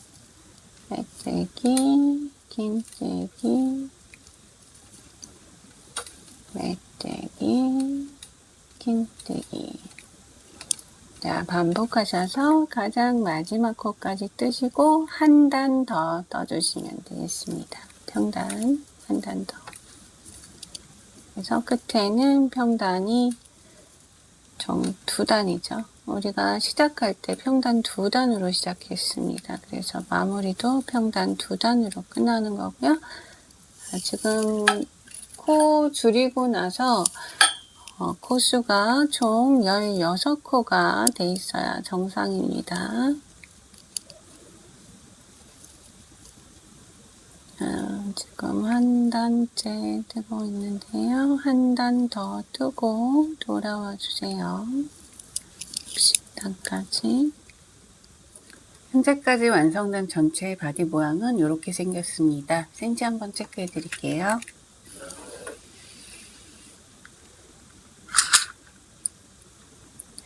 빼뜨기, 긴뜨기, 빼뜨기, 긴뜨기. 자, 반복하셔서 가장 마지막 코까지 뜨시고 한 단 더 떠주시면 되겠습니다. 평단 한 단 더. 그래서 끝에는 평단이 총 2단이죠. 우리가 시작할 때 평단 2단으로 시작했습니다. 그래서 마무리도 평단 2단으로 끝나는 거고요. 지금 코 줄이고 나서 코수가 총 16코가 돼 있어야 정상입니다. 지금 한 단째 뜨고 있는데요. 한 단 더 뜨고 돌아와 주세요. 10단까지. 현재까지 완성된 전체 바디 모양은 이렇게 생겼습니다. 센치 한번 체크해 드릴게요.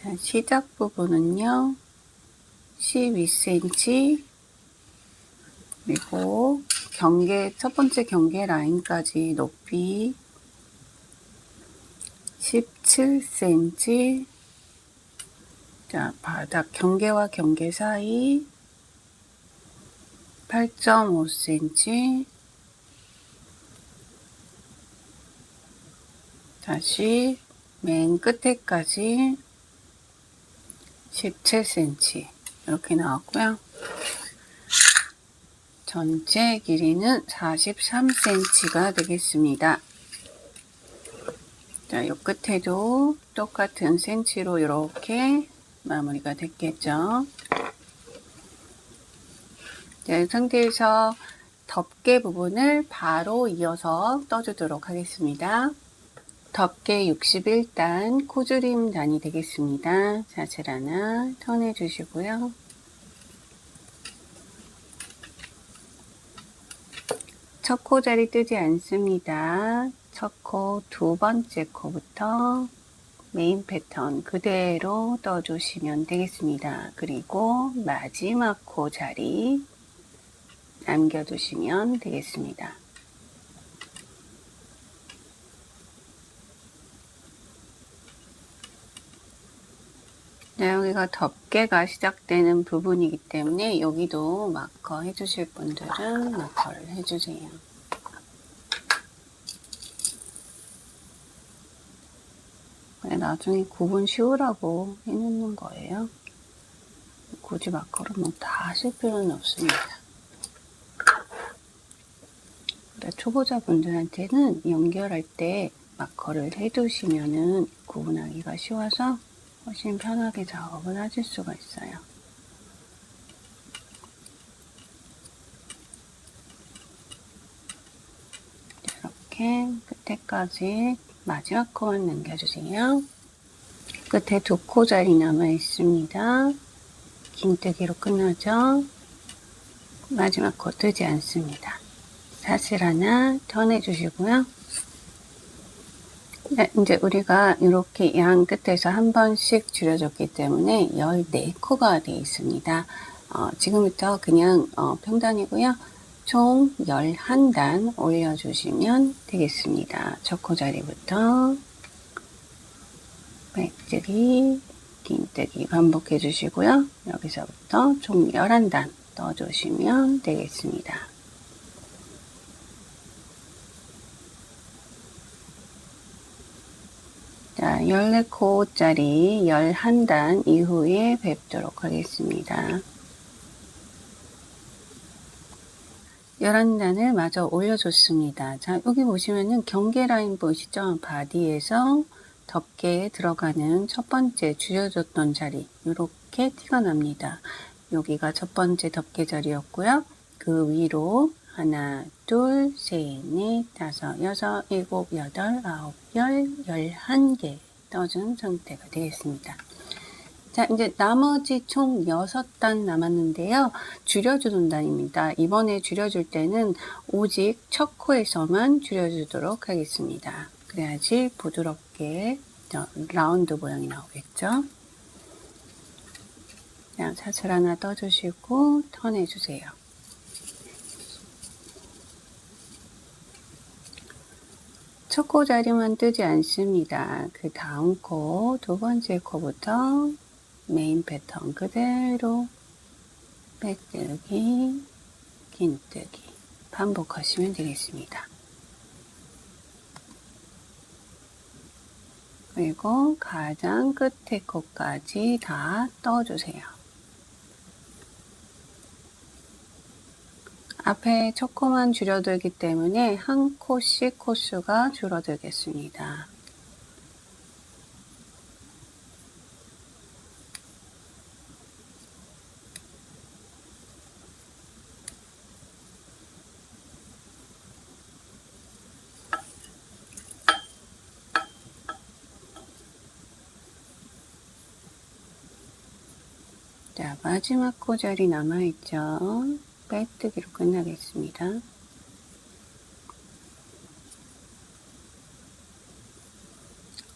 자, 시작 부분은요 12cm, 그리고 첫 번째 경계 라인까지 높이 17cm, 자, 바닥 경계와 경계 사이 8.5cm, 다시 맨 끝에까지 17cm 이렇게 나왔고요. 전체 길이는 43cm가 되겠습니다. 자, 요 끝에도 똑같은 센치로 이렇게 마무리가 됐겠죠. 자, 이 상태에서 덮개 부분을 바로 이어서 떠주도록 하겠습니다. 덮개 61단 코줄임 단이 되겠습니다. 사슬 하나 턴해 주시고요. 첫 코자리 뜨지 않습니다. 첫 코 두 번째 코부터 메인 패턴 그대로 떠주시면 되겠습니다. 그리고 마지막 코 자리 남겨두시면 되겠습니다. 네, 여기가 덮개가 시작되는 부분이기 때문에 여기도 마커 해주실 분들은 마커를 해주세요. 나중에 구분 쉬우라고 해놓는 거예요. 굳이 마커를 뭐 다 하실 필요는 없습니다. 초보자분들한테는 연결할 때 마커를 해두시면은 구분하기가 쉬워서 훨씬 편하게 작업을 하실 수가 있어요. 이렇게 끝에까지 마지막 코만 남겨주세요. 끝에 두 코 자리 남아 있습니다. 긴뜨기로 끝나죠. 마지막 코 뜨지 않습니다. 사슬 하나 턴해 주시고요. 네, 이제 우리가 이렇게 양 끝에서 한 번씩 줄여줬기 때문에 14코가 되어 있습니다. 지금부터 그냥 평단이고요. 총 11단 올려주시면 되겠습니다. 첫 코 자리부터 백뜨기, 긴뜨기 반복해 주시고요. 여기서부터 총 11단 떠주시면 되겠습니다. 자, 14코짜리 11단 이후에 뵙도록 하겠습니다. 11단을 마저 올려줬습니다. 자, 여기 보시면은 경계 라인 보이시죠? 바디에서 덮개에 들어가는 첫 번째 줄여줬던 자리, 이렇게 티가 납니다. 여기가 첫 번째 덮개 자리였고요. 그 위로 하나, 둘, 셋, 넷, 다섯, 여섯, 일곱, 여덟, 아홉, 열, 11개 떠준 상태가 되겠습니다. 자, 이제 나머지 총 6단 남았는데요. 줄여주는 단입니다. 이번에 줄여줄 때는 오직 첫 코에서만 줄여주도록 하겠습니다. 그래야지 부드럽게 라운드 모양이 나오겠죠. 자, 사슬 하나 떠주시고 턴해주세요. 첫 코 자리만 뜨지 않습니다. 그 다음 코, 두 번째 코부터 메인 패턴 그대로 빼뜨기, 긴뜨기 반복하시면 되겠습니다. 그리고 가장 끝에 코까지 다 떠주세요. 앞에 첫 코만 줄여들기 때문에 한 코씩 코수가 줄어들겠습니다. 자, 마지막 코 자리 남아있죠. 빼뜨기로 끝나겠습니다.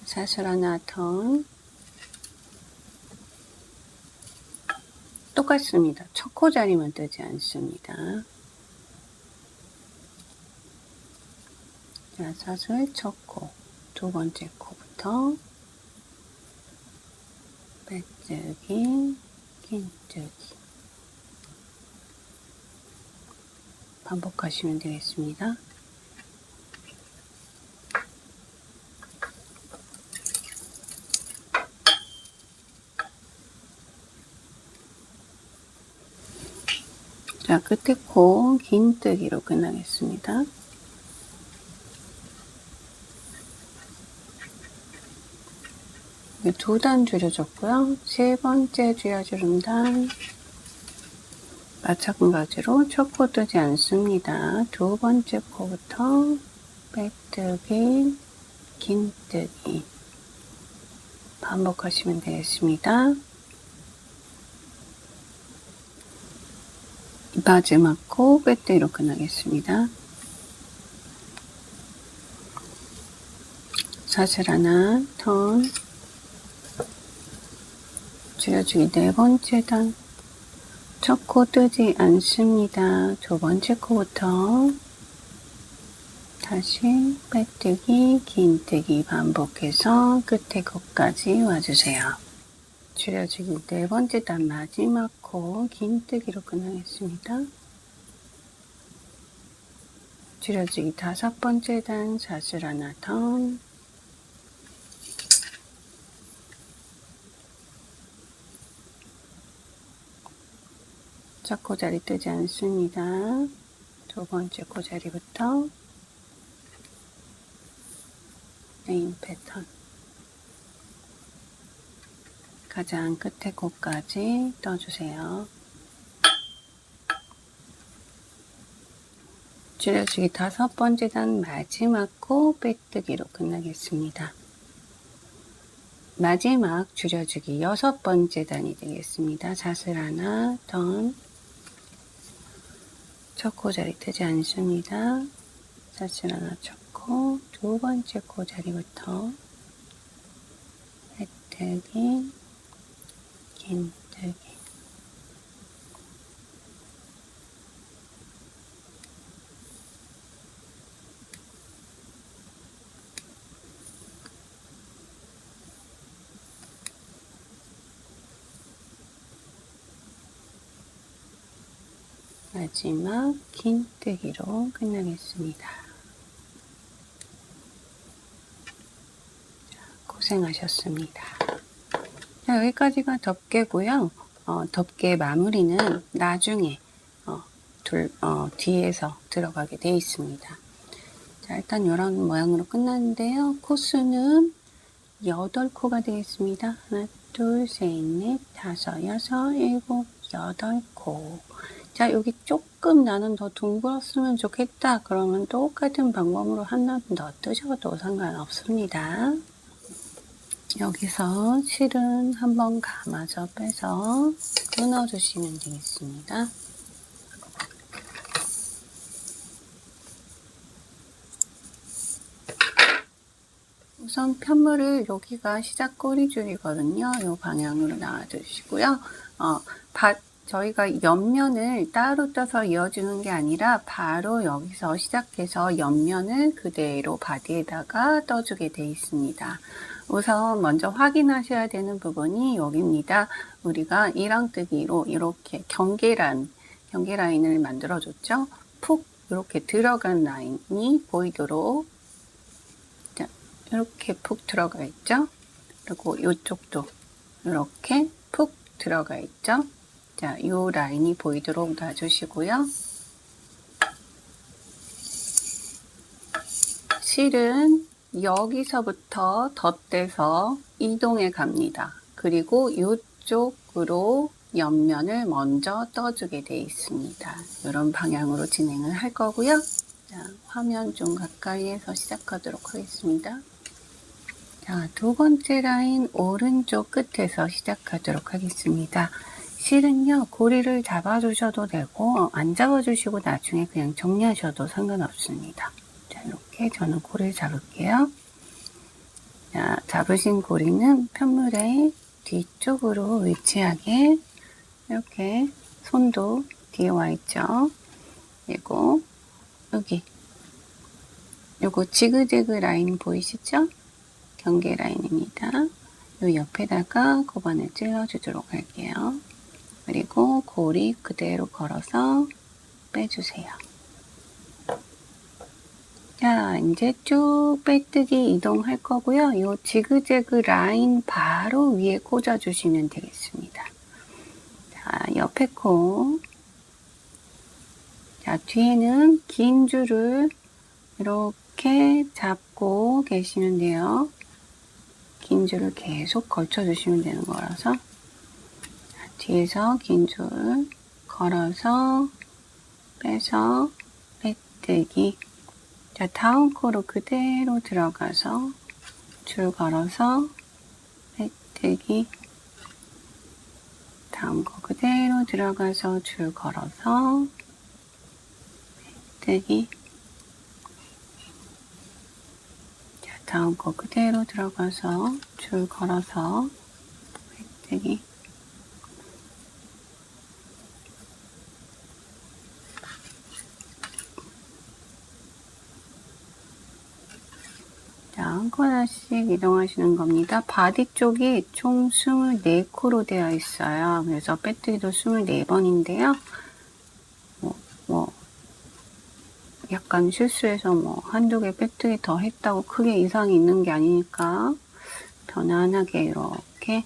사슬 하나 턴. 똑같습니다. 첫 코 자리만 뜨지 않습니다. 자, 사슬 첫 코, 두 번째 코부터 빼뜨기, 긴뜨기. 반복하시면 되겠습니다. 자, 끝에 코 긴뜨기로 끝나겠습니다. 두 단 줄여줬고요. 세 번째 줄여주름단 마찬가지로 첫 코 뜨지 않습니다. 두 번째 코부터 빼뜨기, 긴뜨기 반복하시면 되겠습니다. 마지막 코 빼뜨기로 끝나겠습니다. 사슬 하나, 턴, 줄여주기 네 번째 단, 첫 코 뜨지 않습니다. 두 번째 코부터 다시 빼뜨기, 긴뜨기 반복해서 끝에 코까지 와주세요. 줄여주기 네 번째 단 마지막 코 긴뜨기로 끝나겠습니다. 줄여주기 다섯 번째 단 사슬 하나 턴, 첫 코자리 뜨지 않습니다. 두 번째 코자리부터 메인 패턴 가장 끝에 코까지 떠주세요. 줄여주기 다섯 번째 단 마지막 코 빼뜨기로 끝나겠습니다. 마지막 줄여주기 여섯 번째 단이 되겠습니다. 사슬 하나, 턴, 첫 코자리 뜨지 않습니다. 사슬 하나 쳤고 두 번째 코자리부터 빼뜨기, 긴뜨기 마지막 긴뜨기로 끝나겠습니다. 고생하셨습니다. 자, 여기까지가 덮개고요. 덮개 마무리는 나중에 뒤에서 들어가게 되어 있습니다. 자, 일단 이런 모양으로 끝났는데요. 코수는 8코가 되겠습니다. 하나, 둘, 셋, 넷, 다섯, 여섯, 일곱, 8코. 자, 여기 조금 나는 더 둥글었으면 좋겠다. 그러면 똑같은 방법으로 하나 더 뜨셔도 상관없습니다. 여기서 실은 한번 감아서 빼서 끊어주시면 되겠습니다. 우선 편물을 여기가 시작 꼬리줄이거든요. 이 방향으로 놔주시고요. 저희가 옆면을 따로 떠서 이어주는 게 아니라 바로 여기서 시작해서 옆면을 그대로 바디에다가 떠주게 되어 있습니다. 우선 먼저 확인하셔야 되는 부분이 여기입니다. 우리가 이랑뜨기로 이렇게 경계 라인을 만들어 줬죠. 푹 이렇게 들어간 라인이 보이도록, 자, 이렇게 푹 들어가 있죠. 그리고 이쪽도 이렇게 푹 들어가 있죠. 자, 이 라인이 보이도록 놔주시고요. 실은 여기서부터 덧대서 이동해 갑니다. 그리고 이쪽으로 옆면을 먼저 떠주게 되어 있습니다. 이런 방향으로 진행을 할 거고요. 자, 화면 좀 가까이에서 시작하도록 하겠습니다. 자, 두 번째 라인 오른쪽 끝에서 시작하도록 하겠습니다. 실은요, 고리를 잡아주셔도 되고 안 잡아주시고 나중에 그냥 정리하셔도 상관없습니다. 자, 이렇게 저는 고리를 잡을게요. 자, 잡으신 고리는 편물의 뒤쪽으로 위치하게 이렇게 손도 뒤에 와 있죠. 그리고 여기 요거 지그재그 라인 보이시죠? 경계 라인입니다. 요 옆에다가 고반을 찔러 주도록 할게요. 그리고 고리 그대로 걸어서 빼주세요. 자, 이제 쭉 빼뜨기 이동할 거고요. 이 지그재그 라인 바로 위에 꽂아주시면 되겠습니다. 자, 옆에 코. 자, 뒤에는 긴 줄을 이렇게 잡고 계시면 돼요. 긴 줄을 계속 걸쳐주시면 되는 거라서. 자, 뒤에서 긴 줄 걸어서 빼서 빼뜨기. 자, 다음 코로 그대로 들어가서 줄 걸어서 빼뜨기. 다음 코 그대로 들어가서 줄 걸어서 빼뜨기. 자, 다음 코 그대로 들어가서 줄 걸어서 빼뜨기. 자, 한 코 하나씩 이동하시는 겁니다. 바디 쪽이 총 24코로 되어 있어요. 그래서 빼뜨기도 24번인데요. 약간 실수해서 한두 개 빼뜨기 더 했다고 크게 이상이 있는 게 아니니까 편안하게 이렇게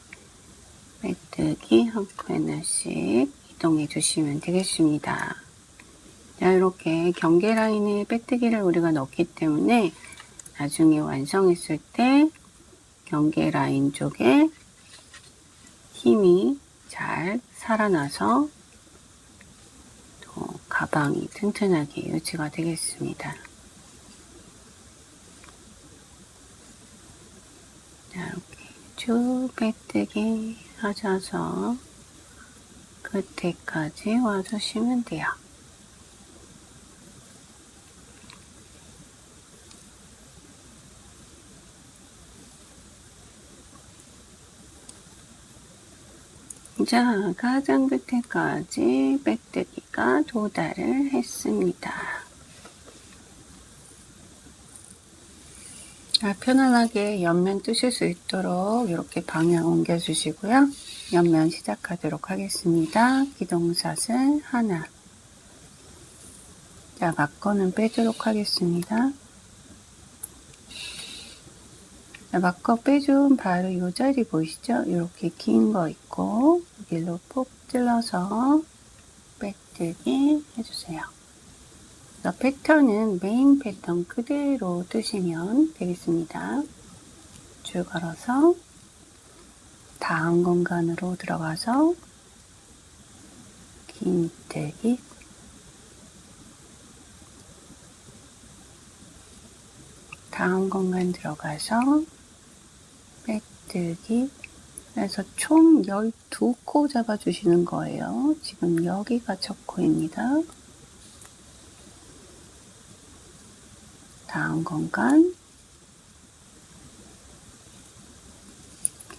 빼뜨기 한 코 하나씩 이동해 주시면 되겠습니다. 자, 이렇게 경계 라인에 빼뜨기를 우리가 넣기 때문에 나중에 완성했을 때 경계 라인 쪽에 힘이 잘 살아나서 또 가방이 튼튼하게 유지가 되겠습니다. 자, 이렇게 쭉 빼뜨기 하셔서 끝에까지 와주시면 돼요. 자, 가장 끝에까지 빼뜨기가 도달을 했습니다. 자, 편안하게 옆면 뜨실 수 있도록 이렇게 방향 옮겨 주시고요. 옆면 시작하도록 하겠습니다. 기동샷을 하나. 자, 막거는 빼도록 하겠습니다. 자, 막거 빼준 바로 이 자리 보이시죠? 이렇게 긴 거 있고 여기로 푹 찔러서 빼뜨기 해주세요. 패턴은 메인 패턴 그대로 뜨시면 되겠습니다. 줄 걸어서 다음 공간으로 들어가서 긴뜨기, 다음 공간 들어가서 빼뜨기. 그래서 총 12코 잡아주시는 거예요. 지금 여기가 첫 코입니다. 다음 공간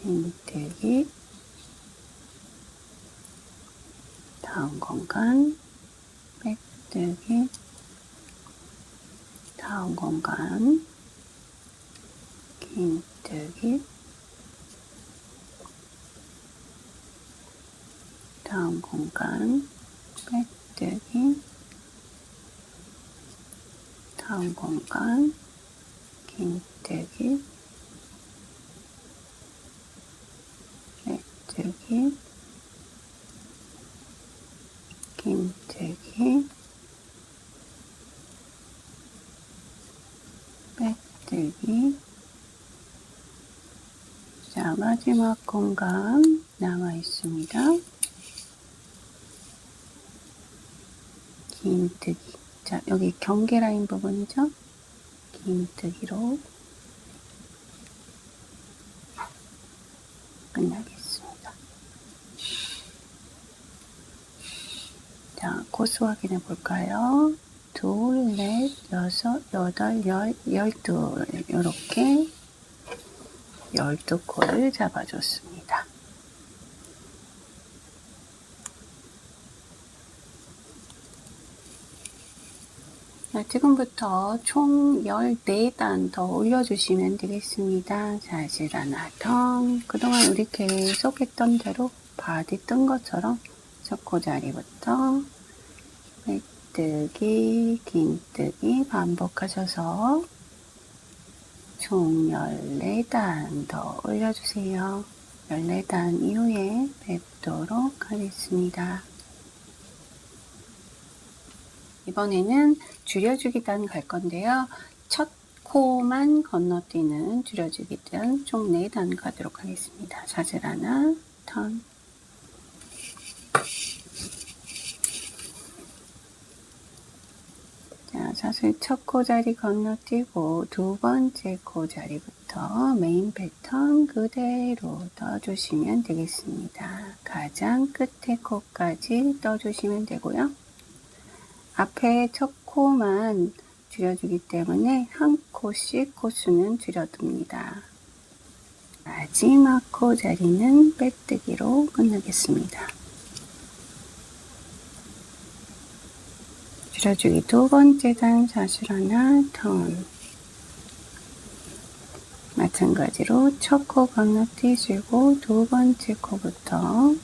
긴뜨기, 다음 공간 빼뜨기, 다음 공간 긴뜨기, 다음 공간 빼뜨기, 다음 공간 긴뜨기, 빼뜨기, 긴뜨기, 빼뜨기. 자, 마지막 공간 남아 있습니다. 긴뜨기. 자, 여기 경계 라인 부분이죠? 긴뜨기로 끝나겠습니다. 자, 코스 확인해 볼까요? 둘, 넷, 여섯, 여덟, 열, 12. 이렇게 12코를 잡아줬습니다. 자, 지금부터 총 14단 더 올려주시면 되겠습니다. 자질 하나 더. 그동안 우리 계속 했던 대로 바디 뜬 것처럼 첫 코 자리부터 긴뜨기, 긴뜨기 반복하셔서 총 14단 더 올려주세요. 14단 이후에 뵙도록 하겠습니다. 이번에는 줄여주기 단 갈 건데요. 첫 코만 건너뛰는 줄여주기 단 총 4단 가도록 하겠습니다. 사슬 하나, 턴. 자, 사슬 첫 코자리 건너뛰고 두 번째 코자리부터 메인 패턴 그대로 떠주시면 되겠습니다. 가장 끝에 코까지 떠주시면 되고요. 앞에 첫 코만 줄여주기 때문에 한 코씩 코수는 줄여둡니다. 마지막 코 자리는 빼뜨기로 끝내겠습니다. 줄여주기 두 번째 단 사슬 하나 턴. 마찬가지로 첫 코 건너뛰시고 두 번째 코부터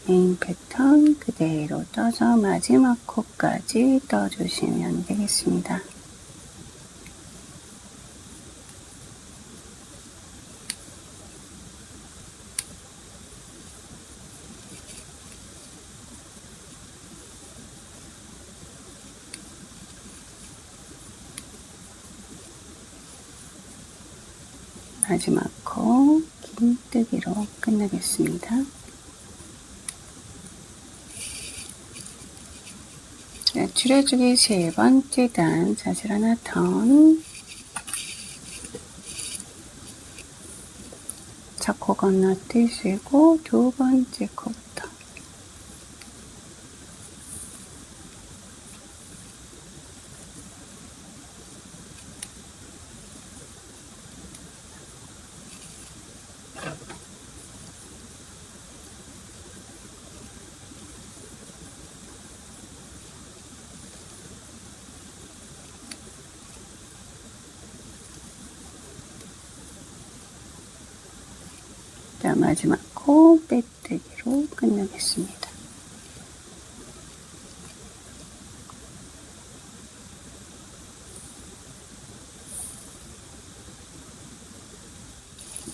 메인 패턴 그대로 떠서 마지막 코까지 떠주시면 되겠습니다. 마지막 코 긴뜨기로 끝내겠습니다. 자, 줄여주기 세 번째 단 사슬 하나 턴. 첫 코 건너뛰시고 두 번째 코부터 자, 마지막 코 빼뜨기로 끝내겠습니다.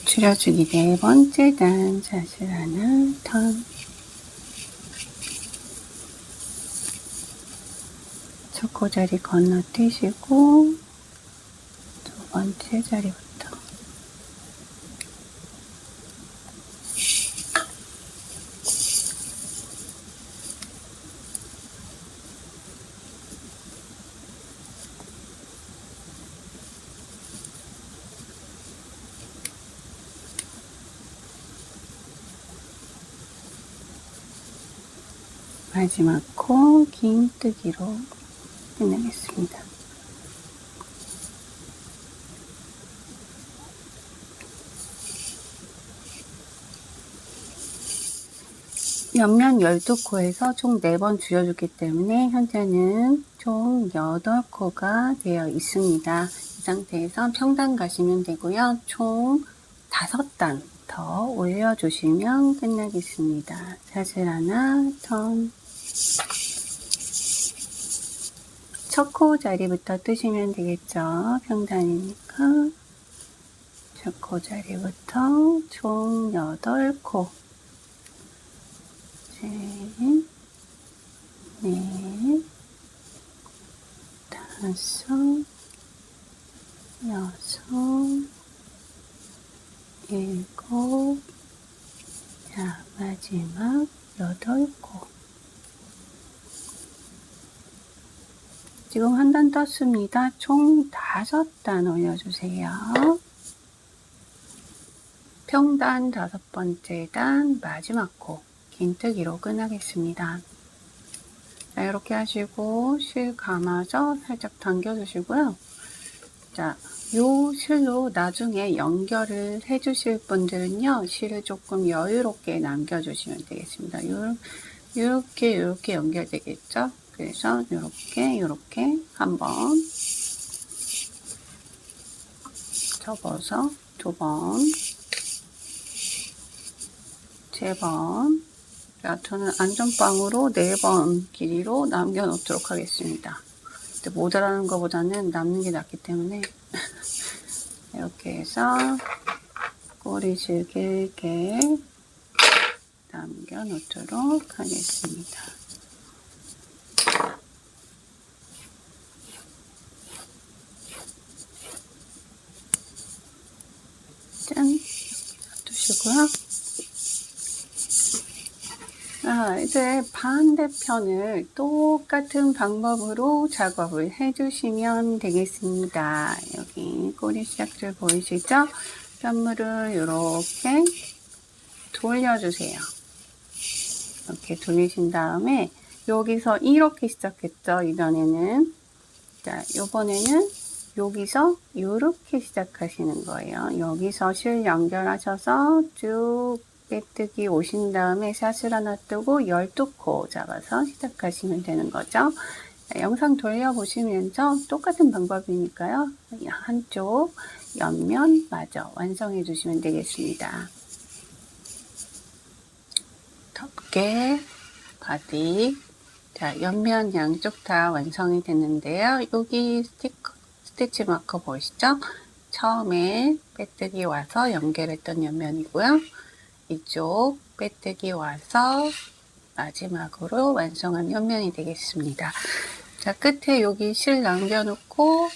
줄여주기 네 번째 단 사슬 하나 턴. 첫 코 자리 건너뛰시고 두 번째 자리부터 마지막 코 긴뜨기로 끝내겠습니다. 옆면 12코에서 총 4번 줄여줬기 때문에 현재는 총 8코가 되어 있습니다. 이 상태에서 평단 가시면 되고요. 총 5단 더 올려주시면 끝나겠습니다. 사슬 하나 턴. 첫 코 자리부터 뜨시면 되겠죠. 평단이니까 첫 코 자리부터 총 8코 셋, 넷, 다섯, 여섯, 일곱, 자, 마지막 8코. 지금 한 단 떴습니다. 총 5단 올려주세요. 평단 5번째 단 마지막 코 긴뜨기로 끝나겠습니다. 자, 이렇게 하시고 실 감아서 살짝 당겨주시고요. 자, 요 실로 나중에 연결을 해주실 분들은요, 실을 조금 여유롭게 남겨주시면 되겠습니다. 요렇게 연결되겠죠? 그래서 요렇게 한번 접어서 2번, 3번, 자, 저는 안전빵으로 4번 길이로 남겨놓도록 하겠습니다. 근데 모자라는 것보다는 남는 게 낫기 때문에 이렇게 해서 꼬리줄 길게 남겨놓도록 하겠습니다. 짠! 놔두시고요. 이제 반대편을 똑같은 방법으로 작업을 해주시면 되겠습니다. 여기 꼬리 시작줄 보이시죠? 뼘물을 이렇게 돌려주세요. 이렇게 돌리신 다음에 여기서 이렇게 시작했죠, 이전에는. 자, 이번에는 여기서 이렇게 시작하시는 거예요. 여기서 실 연결하셔서 쭉 빼뜨기 오신 다음에 샷을 하나 뜨고 12코 잡아서 시작하시면 되는 거죠. 자, 영상 돌려보시면서 똑같은 방법이니까요. 한쪽 옆면 마저 완성해 주시면 되겠습니다. 덮개, 바디. 자, 옆면 양쪽 다 완성이 됐는데요. 여기 스티치 마커 보이시죠? 처음에 빼뜨기 와서 연결했던 옆면이고요. 이쪽 빼뜨기 와서 마지막으로 완성한 옆면이 되겠습니다. 자, 끝에 여기 실 남겨놓고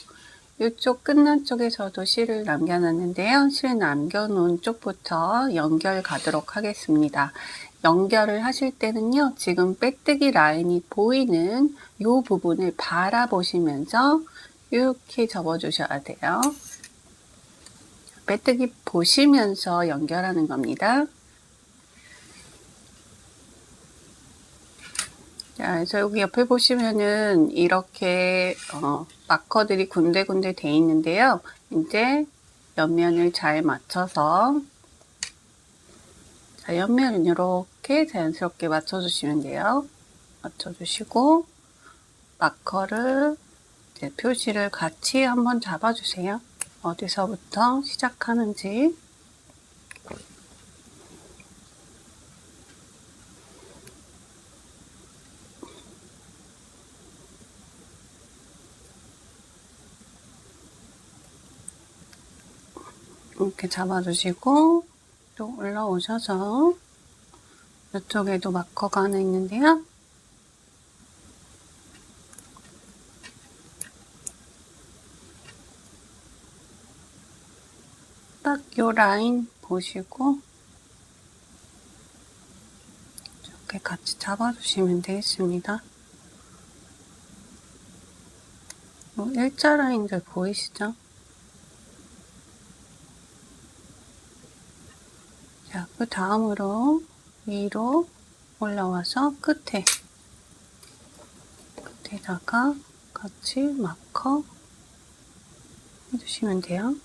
이쪽 끝난 쪽에서도 실을 남겨놨는데요. 실 남겨놓은 쪽부터 연결 가도록 하겠습니다. 연결을 하실 때는요, 지금 빼뜨기 라인이 보이는 이 부분을 바라보시면서 이렇게 접어주셔야 돼요. 빼뜨기 보시면서 연결하는 겁니다. 자, 그래서 여기 옆에 보시면은 이렇게 마커들이 군데군데 돼 있는데요. 이제 옆면을 잘 맞춰서, 자, 옆면은 이렇게 자연스럽게 맞춰주시면 돼요. 맞춰주시고 마커를 이제 표시를 같이 한번 잡아주세요. 어디서부터 시작하는지. 이렇게 잡아주시고 또 올라오셔서 이쪽에도 마커가 하나 있는데요. 딱 요 라인 보시고 이렇게 같이 잡아주시면 되겠습니다. 일자 라인들 보이시죠? 자, 그 다음으로 위로 올라와서 끝에다가 같이 마커 해주시면 돼요.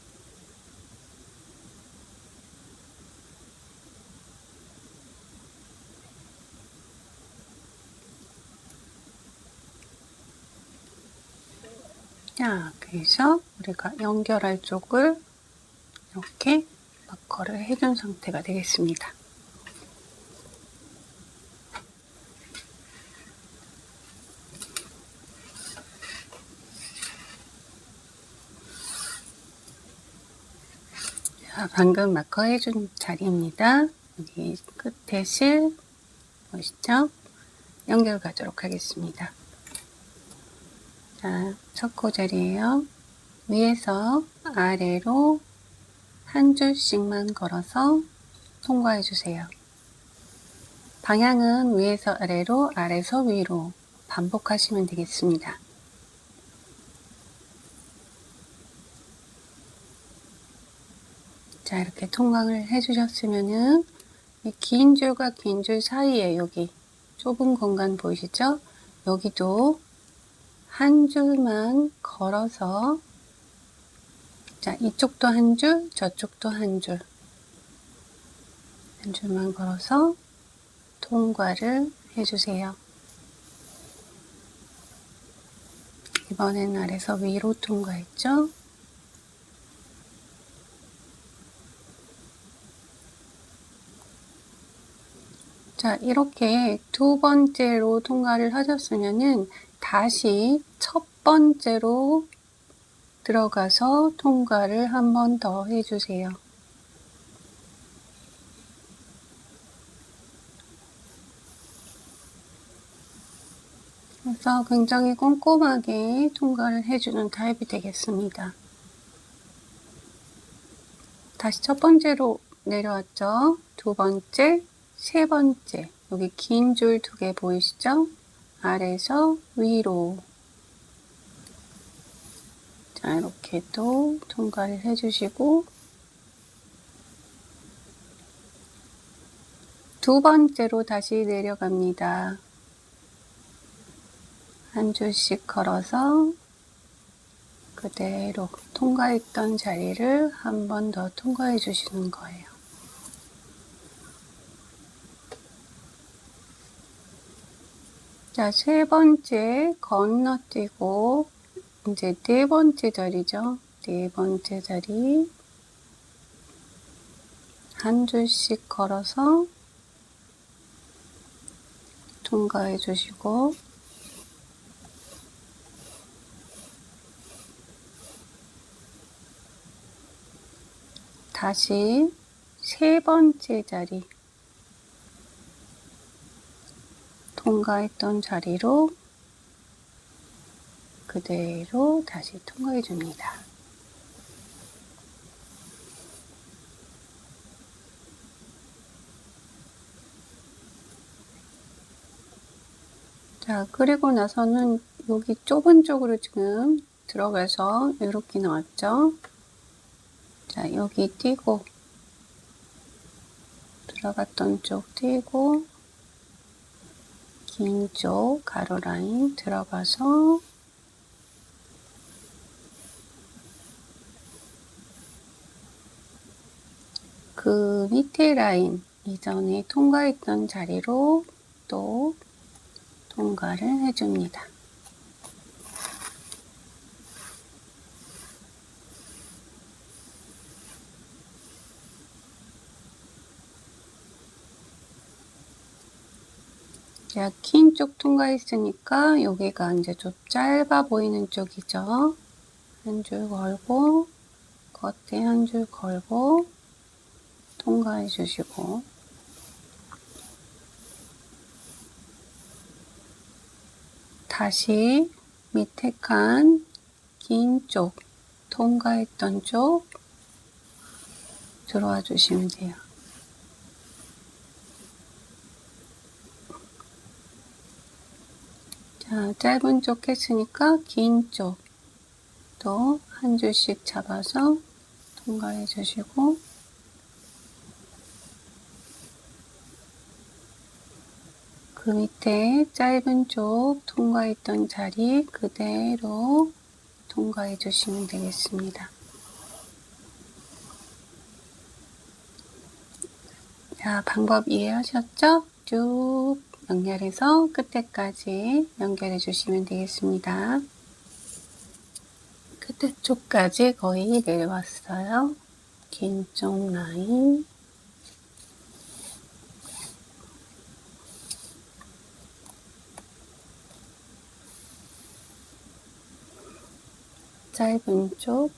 자, 그래서 우리가 연결할 쪽을 이렇게 마커를 해준 상태가 되겠습니다. 자, 방금 마커 해준 자리입니다. 여기 끝에 실 보이시죠? 연결 가도록 하겠습니다. 자, 첫 코자리예요. 위에서 아래로 한 줄씩만 걸어서 통과해 주세요. 방향은 위에서 아래로, 아래에서 위로 반복하시면 되겠습니다. 자, 이렇게 통과를 해주셨으면은 이 긴 줄과 긴 줄 사이에 여기 좁은 공간 보이시죠? 여기도 한 줄만 걸어서, 자, 이쪽도 한 줄, 저쪽도 한 줄만 걸어서 통과를 해주세요. 이번엔 아래에서 위로 통과했죠? 자, 이렇게 두 번째로 통과를 하셨으면은 다시 첫 번째로 들어가서 통과를 한 번 더 해주세요. 그래서 굉장히 꼼꼼하게 통과를 해주는 타입이 되겠습니다. 다시 첫 번째로 내려왔죠. 두 번째, 세 번째. 여기 긴 줄 두 개 보이시죠? 아래에서 위로. 자, 이렇게 또 통과를 해주시고, 두 번째로 다시 내려갑니다. 한 줄씩 걸어서 그대로 통과했던 자리를 한 번 더 통과해 주시는 거예요. 자, 세 번째 건너뛰고 이제 네 번째 자리죠. 네 번째 자리 한 줄씩 걸어서 통과해 주시고 다시 세 번째 자리 통과했던 자리로 그대로 다시 통과해 줍니다. 자, 그리고 나서는 여기 좁은 쪽으로 지금 들어가서 이렇게 나왔죠. 자, 여기 띄고 들어갔던 쪽 띄고 긴 쪽 가로 라인 들어가서 그 밑에 라인 이전에 통과했던 자리로 또 통과를 해줍니다. 자, 긴 쪽 통과했으니까 여기가 이제 좀 짧아 보이는 쪽이죠. 한 줄 걸고 겉에 한 줄 걸고 통과해 주시고 다시 밑에 칸 긴 쪽 통과했던 쪽 들어와 주시면 돼요. 자, 짧은 쪽 했으니까 긴 쪽 또 한 줄씩 잡아서 통과해 주시고 그 밑에 짧은 쪽 통과했던 자리 그대로 통과해 주시면 되겠습니다. 자, 방법 이해하셨죠? 쭉 연결해서 끝에까지 연결해 주시면 되겠습니다. 끝에 쪽까지 거의 내려왔어요. 긴 쪽 라인 짧은 쪽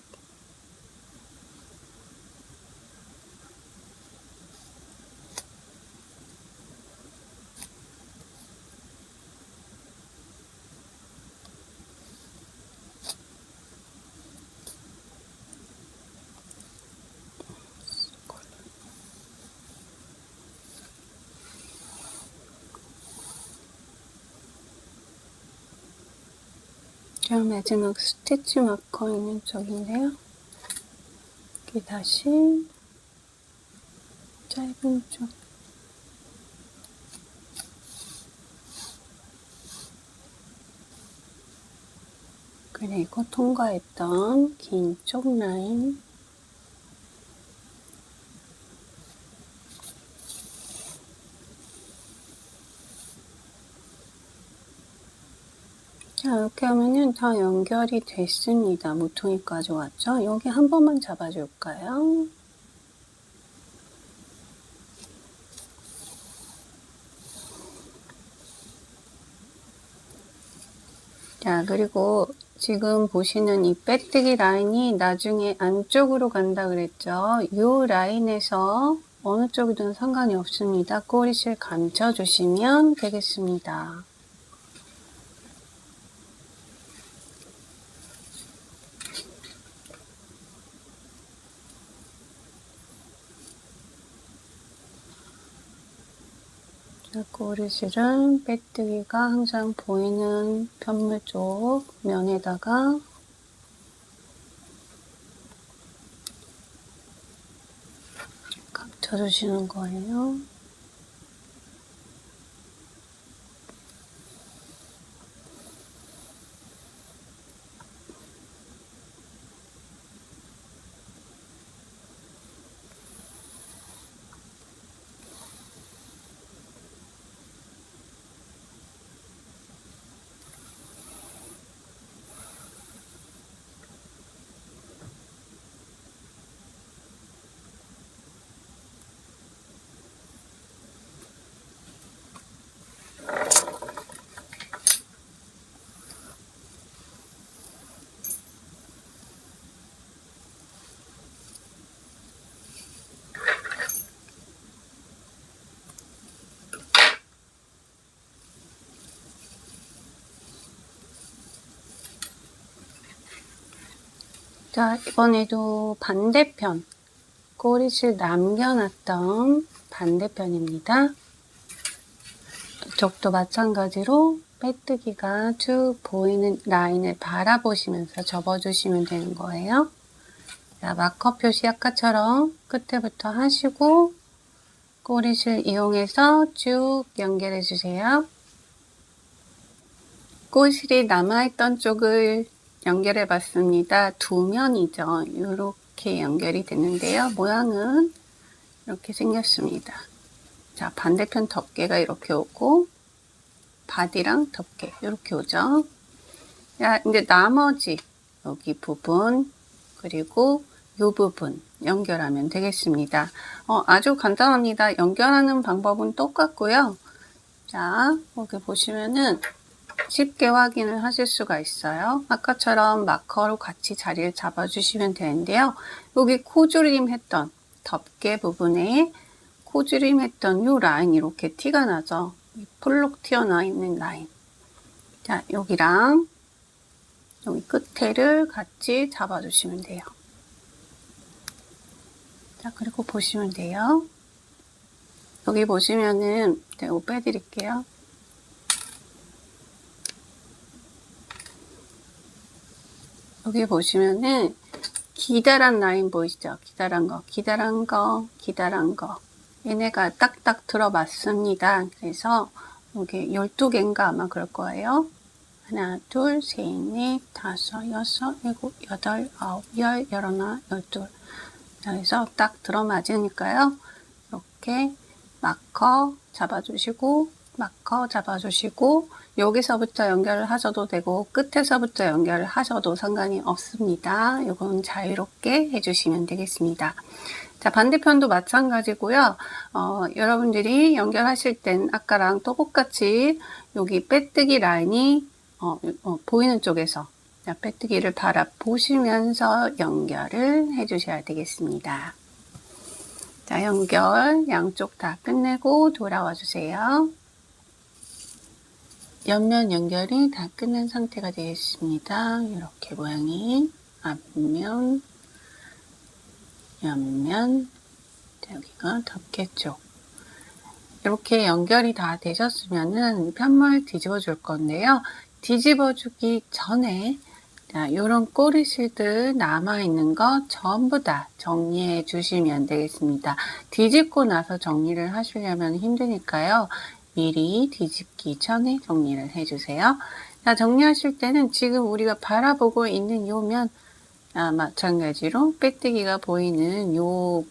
자, 마지막 스티치 마커 있는 쪽인데요. 여기 다시 짧은 쪽 그리고 통과했던 긴 쪽 라인 자, 이렇게 하면은 다 연결이 됐습니다. 모퉁이까지 왔죠? 여기 한 번만 잡아줄까요? 자, 그리고 지금 보시는 이 빼뜨기 라인이 나중에 안쪽으로 간다 그랬죠. 이 라인에서 어느 쪽이든 상관이 없습니다. 꼬리실 감춰주시면 되겠습니다. 꼬리실은 빼뜨기가 항상 보이는 편물 쪽 면에다가 감춰주시는 거예요. 자, 이번에도 반대편, 꼬리실 남겨놨던 반대편입니다. 이쪽도 마찬가지로 빼뜨기가 쭉 보이는 라인을 바라보시면서 접어주시면 되는 거예요. 자, 마커 표시 아까처럼 끝에부터 하시고 꼬리실 이용해서 쭉 연결해 주세요. 꼬리실이 남아있던 쪽을 연결해 봤습니다. 두 면이죠. 이렇게 연결이 됐는데요. 모양은 이렇게 생겼습니다. 자, 반대편 덮개가 이렇게 오고 바디랑 덮개 이렇게 오죠. 자, 이제 나머지 여기 부분 그리고 이 부분 연결하면 되겠습니다. 아주 간단합니다. 연결하는 방법은 똑같고요. 자, 여기 보시면은 쉽게 확인을 하실 수가 있어요. 아까처럼 마커로 같이 자리를 잡아주시면 되는데요. 여기 코줄임 했던 덮개 부분에 코줄임 했던 이 라인 이렇게 티가 나죠. 폴록 튀어나와 있는 라인. 자, 여기랑 여기 끝에를 같이 잡아주시면 돼요. 자, 그리고 보시면 돼요. 여기 보시면은 제가 빼드릴게요. 여기 보시면은 기다란 라인 보이시죠? 기다란 거. 얘네가 딱딱 들어맞습니다. 그래서 여기 12개인가 아마 그럴 거예요. 하나, 둘, 셋, 넷, 다섯, 여섯, 일곱, 여덟, 아홉, 열, 열하나, 열둘. 그래서 딱 들어맞으니까요. 이렇게 마커 잡아주시고 여기서부터 연결을 하셔도 되고 끝에서부터 연결을 하셔도 상관이 없습니다. 이건 자유롭게 해주시면 되겠습니다. 자, 반대편도 마찬가지고요. 여러분들이 연결하실 땐 아까랑 똑같이 여기 빼뜨기 라인이 보이는 쪽에서 빼뜨기를 바라보시면서 연결을 해주셔야 되겠습니다. 자, 연결 양쪽 다 끝내고 돌아와 주세요. 옆면 연결이 다 끝난 상태가 되겠습니다. 이렇게 모양이 앞면, 옆면, 여기가 덮개 쪽. 이렇게 연결이 다 되셨으면은 편물 뒤집어 줄 건데요. 뒤집어 주기 전에 이런 꼬리실들 남아있는 거 전부 다 정리해 주시면 되겠습니다. 뒤집고 나서 정리를 하시려면 힘드니까요. 미리 뒤집기 전에 정리를 해주세요. 자, 정리하실 때는 지금 우리가 바라보고 있는 요 면, 마찬가지로 빼뜨기가 보이는 요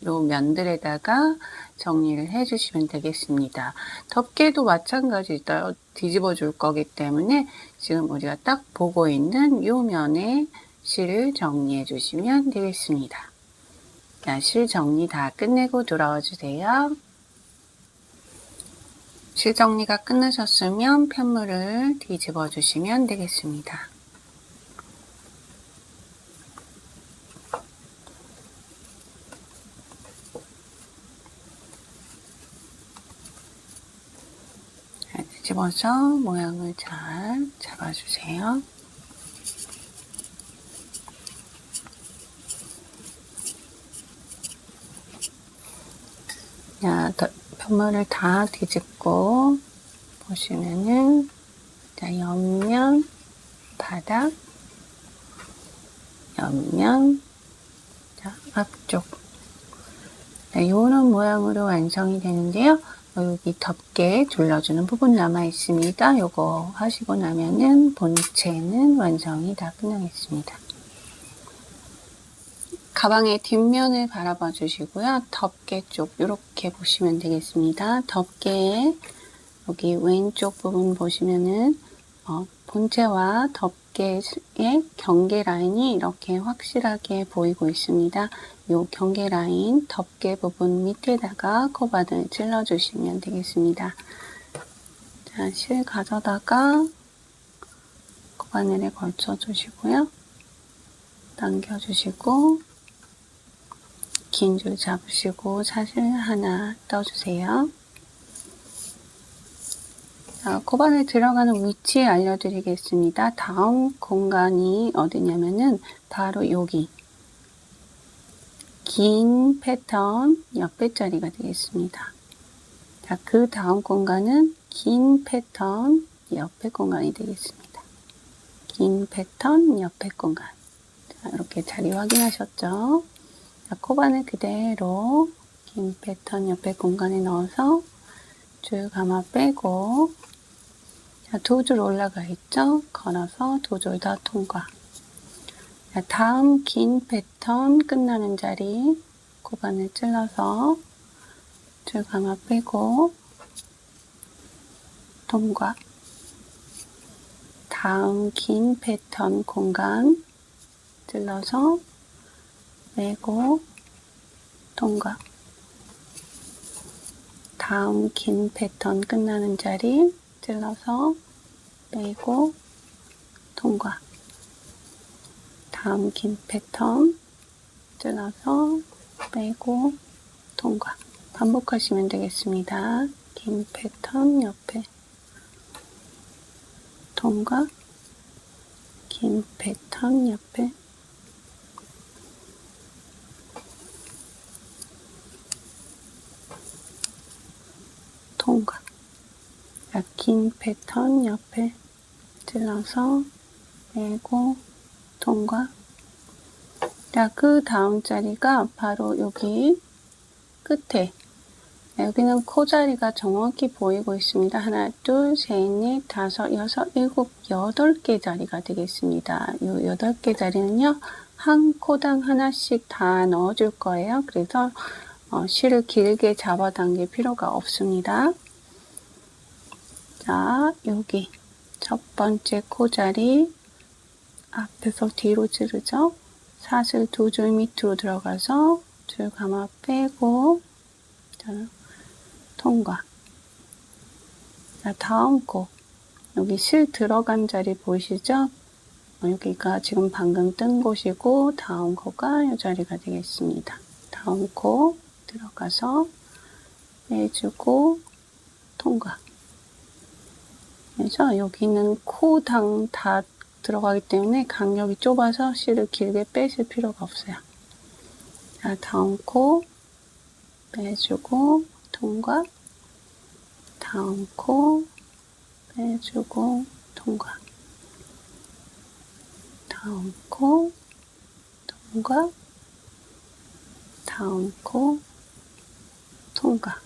면들에다가 정리를 해주시면 되겠습니다. 덮개도 마찬가지죠. 뒤집어 줄 거기 때문에 지금 우리가 딱 보고 있는 요 면에 실을 정리해 주시면 되겠습니다. 자, 실 정리 다 끝내고 돌아와 주세요. 줄 정리가 끝나셨으면 편물을 뒤집어 주시면 되겠습니다. 뒤집어서 모양을 잘 잡아주세요. 자, 편물을 다 뒤집고 보시면은 자, 옆면, 바닥, 옆면, 자, 앞쪽. 자, 요런 모양으로 완성이 되는데요. 여기 덮개 둘러주는 부분 남아 있습니다. 요거 하시고 나면은 본체는 완성이 다 끝나겠습니다. 가방의 뒷면을 바라봐 주시고요. 덮개 쪽 이렇게 보시면 되겠습니다. 덮개에 여기 왼쪽 부분 보시면은 본체와 덮개의 경계 라인이 이렇게 확실하게 보이고 있습니다. 이 경계 라인 덮개 부분 밑에다가 코바늘 찔러 주시면 되겠습니다. 자, 실 가져다가 코바늘에 걸쳐 주시고요. 당겨 주시고 긴 줄 잡으시고 사슬 하나 떠주세요. 자, 코바늘 들어가는 위치 알려드리겠습니다. 다음 공간이 어디냐면은 바로 여기 긴 패턴 옆에 자리가 되겠습니다. 자, 그 다음 공간은 긴 패턴 옆에 공간이 되겠습니다. 긴 패턴 옆에 공간. 자, 이렇게 자리 확인하셨죠? 자, 코바늘 그대로 긴 패턴 옆에 공간에 넣어서 줄 감아 빼고 자, 두 줄 올라가 있죠? 걸어서 두 줄 다 통과. 자, 다음 긴 패턴 끝나는 자리 코바늘 찔러서 줄 감아 빼고 통과. 다음 긴 패턴 공간 찔러서 빼고 통과. 다음 긴 패턴 끝나는 자리 찔러서 빼고 통과. 다음 긴 패턴 찔러서 빼고 통과. 반복하시면 되겠습니다. 긴 패턴 옆에 통과. 긴 패턴 옆에 통과. 자, 긴 패턴 옆에 찔러서 빼고 통과. 자, 그 다음 자리가 바로 여기 끝에 여기는 코 자리가 정확히 보이고 있습니다. 하나, 둘, 셋, 넷, 다섯, 여섯, 일곱, 8개 자리가 되겠습니다. 이 8개 자리는요, 한 코당 하나씩 다 넣어줄 거예요. 그래서 실을 길게 잡아당길 필요가 없습니다. 자, 여기 첫 번째 코 자리 앞에서 뒤로 찌르죠. 사슬 두 줄 밑으로 들어가서 줄 감아 빼고 자, 통과. 자, 다음 코 여기 실 들어간 자리 보이시죠? 여기가 지금 방금 뜬 곳이고 다음 코가 이 자리가 되겠습니다. 다음 코 들어가서 빼주고 통과. 그래서 여기는 코당 다 들어가기 때문에 간격이 좁아서 실을 길게 빼실 필요가 없어요. 자, 다음 코 빼주고 통과. 다음 코 빼주고 통과. 다음 코 통과. 다음 코 통과.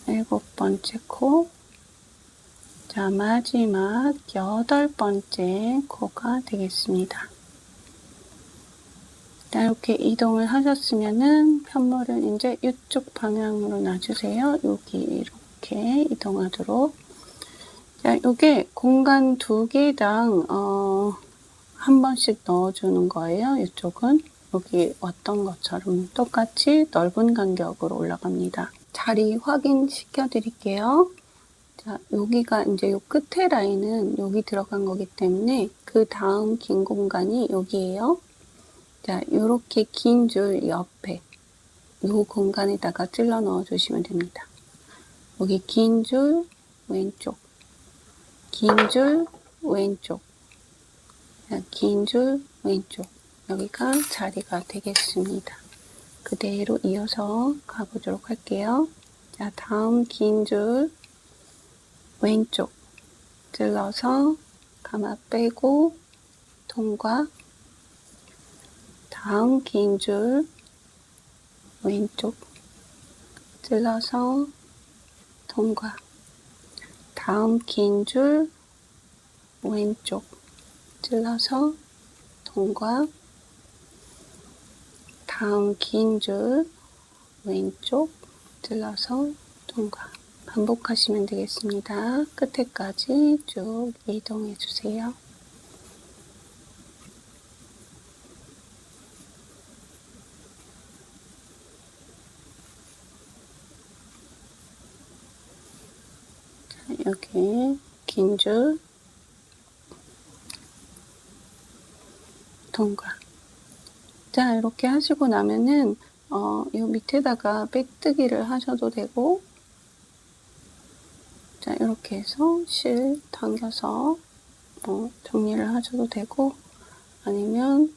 7번째 코. 자, 마지막 8번째 코가 되겠습니다. 자, 이렇게 이동을 하셨으면은 편물을 이제 이쪽 방향으로 놔주세요. 여기 이렇게 이동하도록. 자, 요게 공간 2개당 한 번씩 넣어주는 거예요. 이쪽은 여기 왔던 것처럼 똑같이 넓은 간격으로 올라갑니다. 자리 확인시켜 드릴게요. 자, 여기가 이제 요 끝에 라인은 여기 들어간 거기 때문에 그 다음 긴 공간이 여기에요. 자, 요렇게 긴 줄 옆에 요 공간에다가 찔러 넣어 주시면 됩니다. 여기 긴 줄 왼쪽, 긴 줄 왼쪽, 긴 줄 왼쪽, 여기가 자리가 되겠습니다. 그대로 이어서 가보도록 할게요. 자, 다음 긴 줄 왼쪽 찔러서 가마 빼고 통과. 다음 긴 줄 왼쪽 찔러서 통과. 다음 긴 줄 왼쪽 찔러서 통과. 다음 긴 줄 왼쪽 찔러서 통과. 반복하시면 되겠습니다. 끝에까지 쭉 이동해 주세요. 자, 여기 긴 줄 통과. 자, 이렇게 하시고 나면은 이 밑에다가 빼뜨기를 하셔도 되고, 자, 이렇게 해서 실 당겨서 정리를 하셔도 되고, 아니면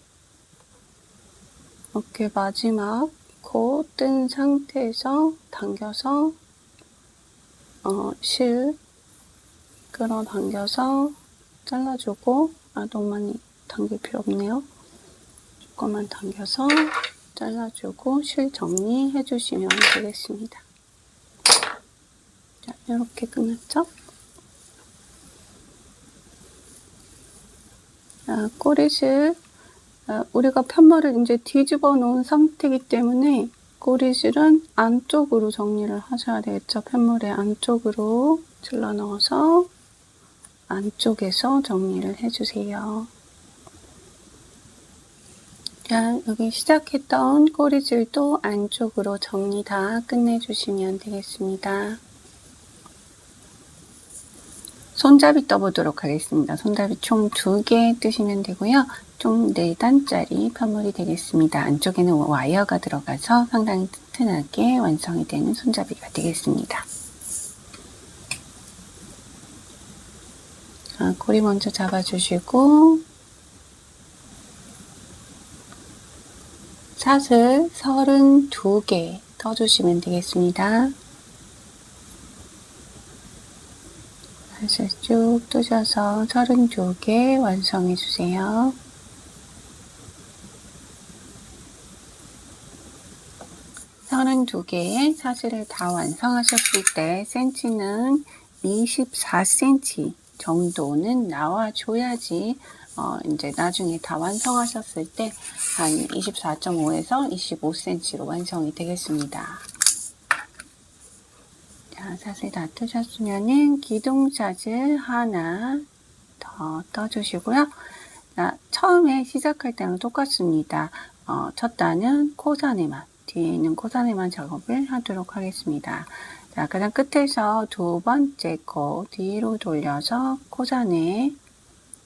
이렇게 마지막 코 뜬 상태에서 당겨서 실 끌어당겨서 잘라주고, 너무 많이 당길 필요 없네요. 조금만 당겨서 잘라주고 실 정리해 주시면 되겠습니다. 자, 이렇게 끝났죠? 자, 꼬리실, 우리가 편머를 이제 뒤집어 놓은 상태이기 때문에 꼬리실은 안쪽으로 정리를 하셔야 되겠죠. 편머리 안쪽으로 질러 넣어서 안쪽에서 정리를 해주세요. 자, 여기 시작했던 꼬리줄도 안쪽으로 정리 다 끝내주시면 되겠습니다. 손잡이 떠보도록 하겠습니다. 손잡이 총 2개 뜨시면 되고요. 총 4단짜리 편물이 되겠습니다. 안쪽에는 와이어가 들어가서 상당히 튼튼하게 완성이 되는 손잡이가 되겠습니다. 자, 고리 먼저 잡아주시고 사슬 32개 떠주시면 되겠습니다. 사슬 쭉 뜨셔서 32개 완성해 주세요. 서른두 개의 사슬을 다 완성하셨을 때 센치는 24cm 정도는 나와줘야지 이제 나중에 다 완성하셨을 때 한 24.5에서 25cm로 완성이 되겠습니다. 자, 사슬 다 뜨셨으면은 기둥 사슬 하나 더 떠주시고요. 자, 처음에 시작할 때는 똑같습니다. 첫 단은 코산에만, 뒤에 있는 코산에만 작업을 하도록 하겠습니다. 자, 가장 끝에서 두 번째 코 뒤로 돌려서 코산에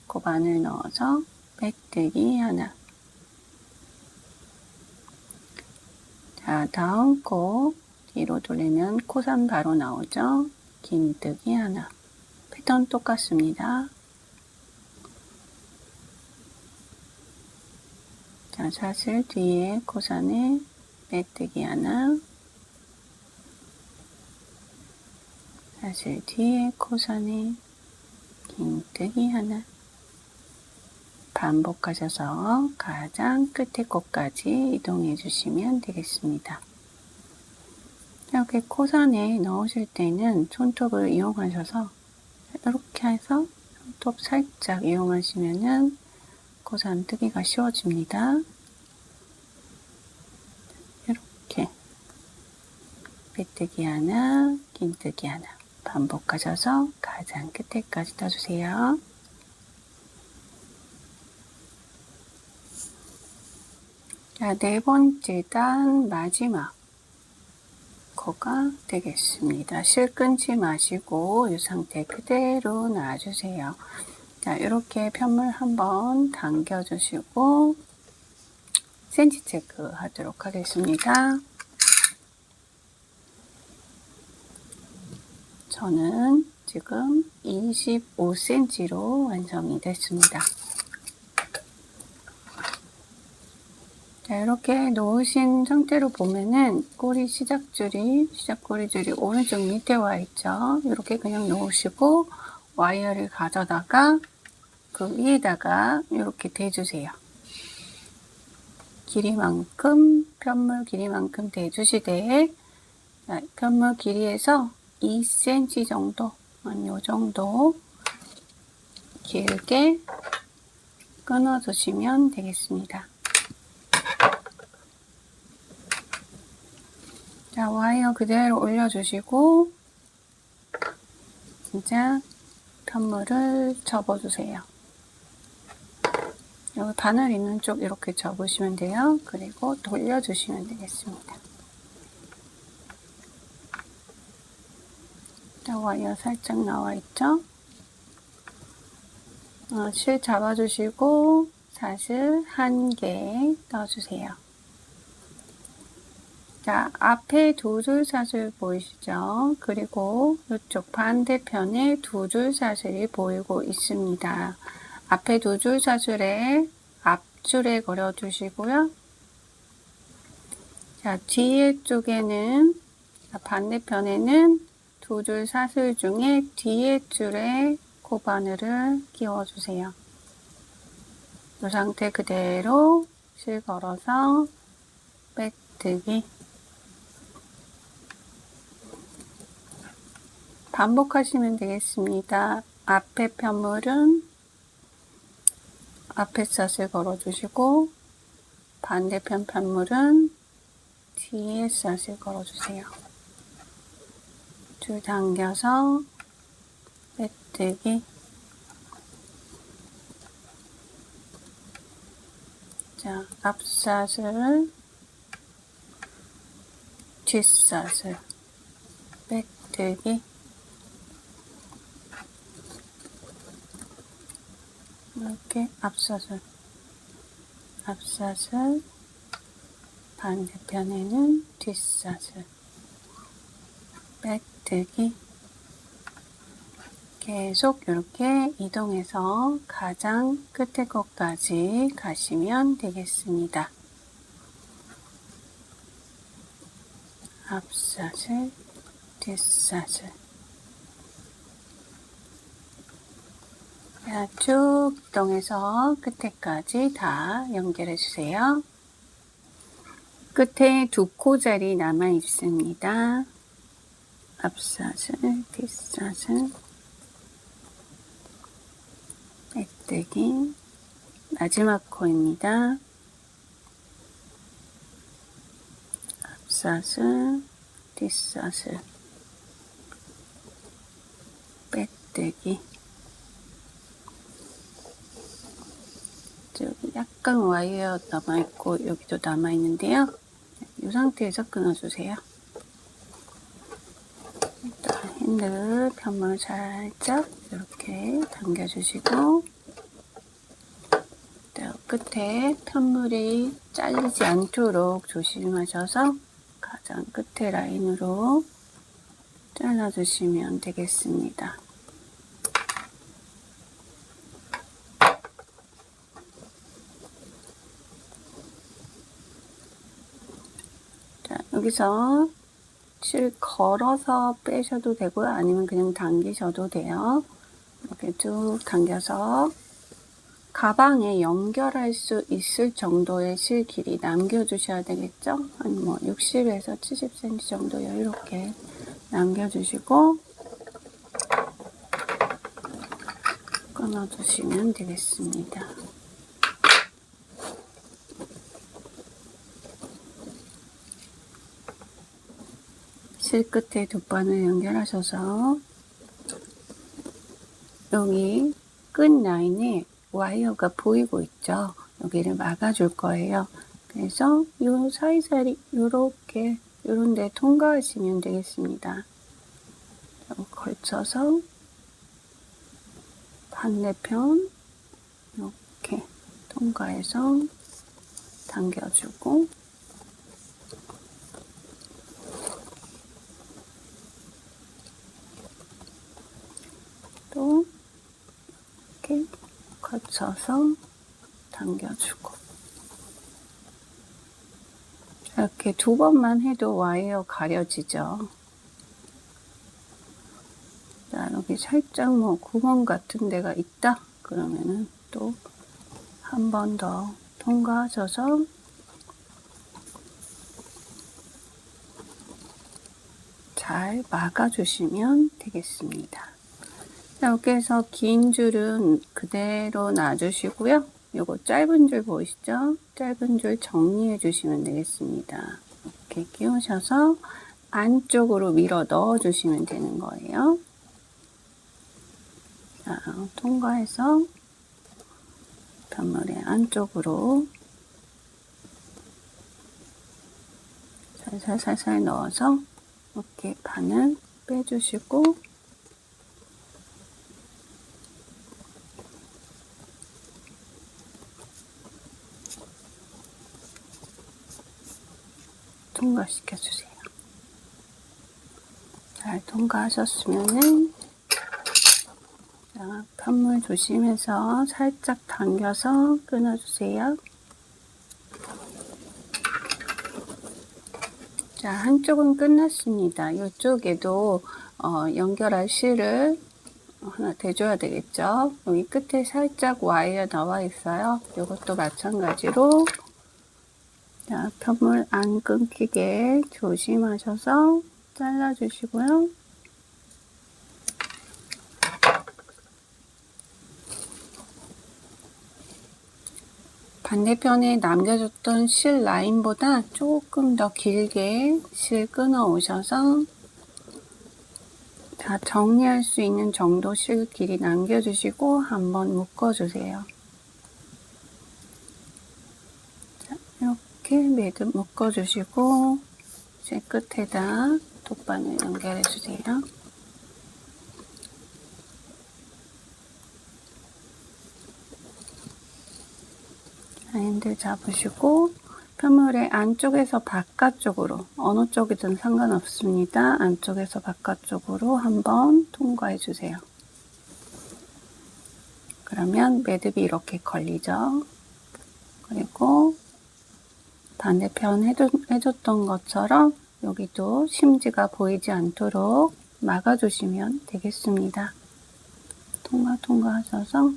고반을 넣어서 빼뜨기 하나. 자, 다음 코 뒤로 돌리면 코산 바로 나오죠. 긴뜨기 하나. 패턴 똑같습니다. 자, 사슬 뒤에 코산에 빼뜨기 하나. 사슬 뒤에 코산에 긴뜨기 하나. 반복하셔서 가장 끝에 코까지 이동해 주시면 되겠습니다. 이렇게 코산에 넣으실 때는 손톱을 이용하셔서 이렇게 해서 손톱 살짝 이용하시면은 코산 뜨기가 쉬워집니다. 이렇게 빼뜨기 하나, 긴뜨기 하나 반복하셔서 가장 끝에까지 떠주세요. 자, 네 번째 단 마지막 거가 되겠습니다. 실 끊지 마시고 이 상태 그대로 놔주세요. 자, 이렇게 편물 한번 당겨주시고 센치 체크 하도록 하겠습니다. 저는 지금 25cm로 완성이 됐습니다. 자, 이렇게 놓으신 상태로 보면은 꼬리 시작꼬리 줄이 오른쪽 밑에 와 있죠. 이렇게 그냥 놓으시고 와이어를 가져다가 그 위에다가 이렇게 대주세요. 길이만큼, 편물 길이만큼 대주시되, 자, 편물 길이에서 2cm 정도, 한 요 정도 길게 끊어주시면 되겠습니다. 자, 와이어 그대로 올려주시고 진짜 편물을 접어주세요. 여기 바늘 있는 쪽 이렇게 접으시면 돼요. 그리고 돌려주시면 되겠습니다. 자, 와이어 살짝 나와 있죠? 실 잡아주시고 사슬 1개 떠주세요. 자, 앞에 두 줄 사슬 보이시죠? 그리고 이쪽 반대편에 두 줄 사슬이 보이고 있습니다. 앞에 두 줄 사슬에 앞줄에 걸어주시고요. 자, 뒤에 쪽에는, 반대편에는 두 줄 사슬 중에 뒤에 줄에 코바늘을 끼워주세요. 이 상태 그대로 실 걸어서 빼뜨기. 반복하시면 되겠습니다. 앞에 편물은 앞에 사슬 걸어주시고 반대편 편물은 뒤에 사슬 걸어주세요. 줄 당겨서 빼뜨기. 자, 앞사슬, 뒷사슬, 빼뜨기. 이렇게 앞사슬, 반대편에는 뒷사슬, 빼뜨기. 계속 이렇게 이동해서 가장 끝에 것까지 가시면 되겠습니다. 앞사슬, 뒷사슬. 자, 쭉 이동해서 끝에까지 다 연결해 주세요. 끝에 두 코자리 남아 있습니다. 앞사슬, 뒷사슬, 빼뜨기. 마지막 코입니다. 앞사슬, 뒷사슬, 빼뜨기. 여기 약간 와이어 남아있고 여기도 남아있는데요. 이 상태에서 끊어주세요. 일단 핸들 편물 살짝 이렇게 당겨주시고 끝에 편물이 잘리지 않도록 조심하셔서 가장 끝에 라인으로 잘라주시면 되겠습니다. 자, 여기서 실 걸어서 빼셔도 되고요. 아니면 그냥 당기셔도 돼요. 이렇게 쭉 당겨서 가방에 연결할 수 있을 정도의 실 길이 남겨주셔야 되겠죠? 한 뭐 60에서 70cm 정도 이렇게 남겨주시고 끊어주시면 되겠습니다. 실 끝에 돗바늘 연결하셔서 여기 끝 라인에 와이어가 보이고 있죠. 여기를 막아줄 거예요. 그래서 요 사이사이 요렇게 요런 데 통과하시면 되겠습니다. 걸쳐서 반대편 이렇게 통과해서 당겨주고 또 이렇게 거쳐서 당겨주고 이렇게 2번만 해도 와이어 가려지죠. 자, 여기 살짝 뭐 구멍 같은 데가 있다 그러면은 또 한 번 더 통과하셔서 잘 막아주시면 되겠습니다. 자, 여기에서 긴 줄은 그대로 놔주시고요. 요거 짧은 줄 보이시죠? 짧은 줄 정리해 주시면 되겠습니다. 이렇게 끼우셔서 안쪽으로 밀어 넣어 주시면 되는 거예요. 자, 통과해서 편물의 안쪽으로 살살살살 넣어서 이렇게 반을 빼주시고 통과시켜주세요. 잘 통과하셨으면은 자, 편물 조심해서 살짝 당겨서 끊어주세요. 자, 한쪽은 끝났습니다. 이쪽에도 연결할 실을 하나 대줘야 되겠죠. 여기 끝에 살짝 와이어 나와 있어요. 이것도 마찬가지로 자, 편물 안 끊기게 조심하셔서 잘라주시고요. 반대편에 남겨줬던 실 라인보다 조금 더 길게 실 끊어 오셔서 자, 정리할 수 있는 정도 실 길이 남겨주시고 한번 묶어주세요. 자, 이렇게 매듭 묶어주시고 실 끝에다 돗바늘 연결해주세요. 핸들 잡으시고 편물의 안쪽에서 바깥쪽으로 어느 쪽이든 상관없습니다. 안쪽에서 바깥쪽으로 한번 통과해 주세요. 그러면 매듭이 이렇게 걸리죠. 그리고 반대편 해줬던 것처럼 여기도 심지가 보이지 않도록 막아주시면 되겠습니다. 통과하셔서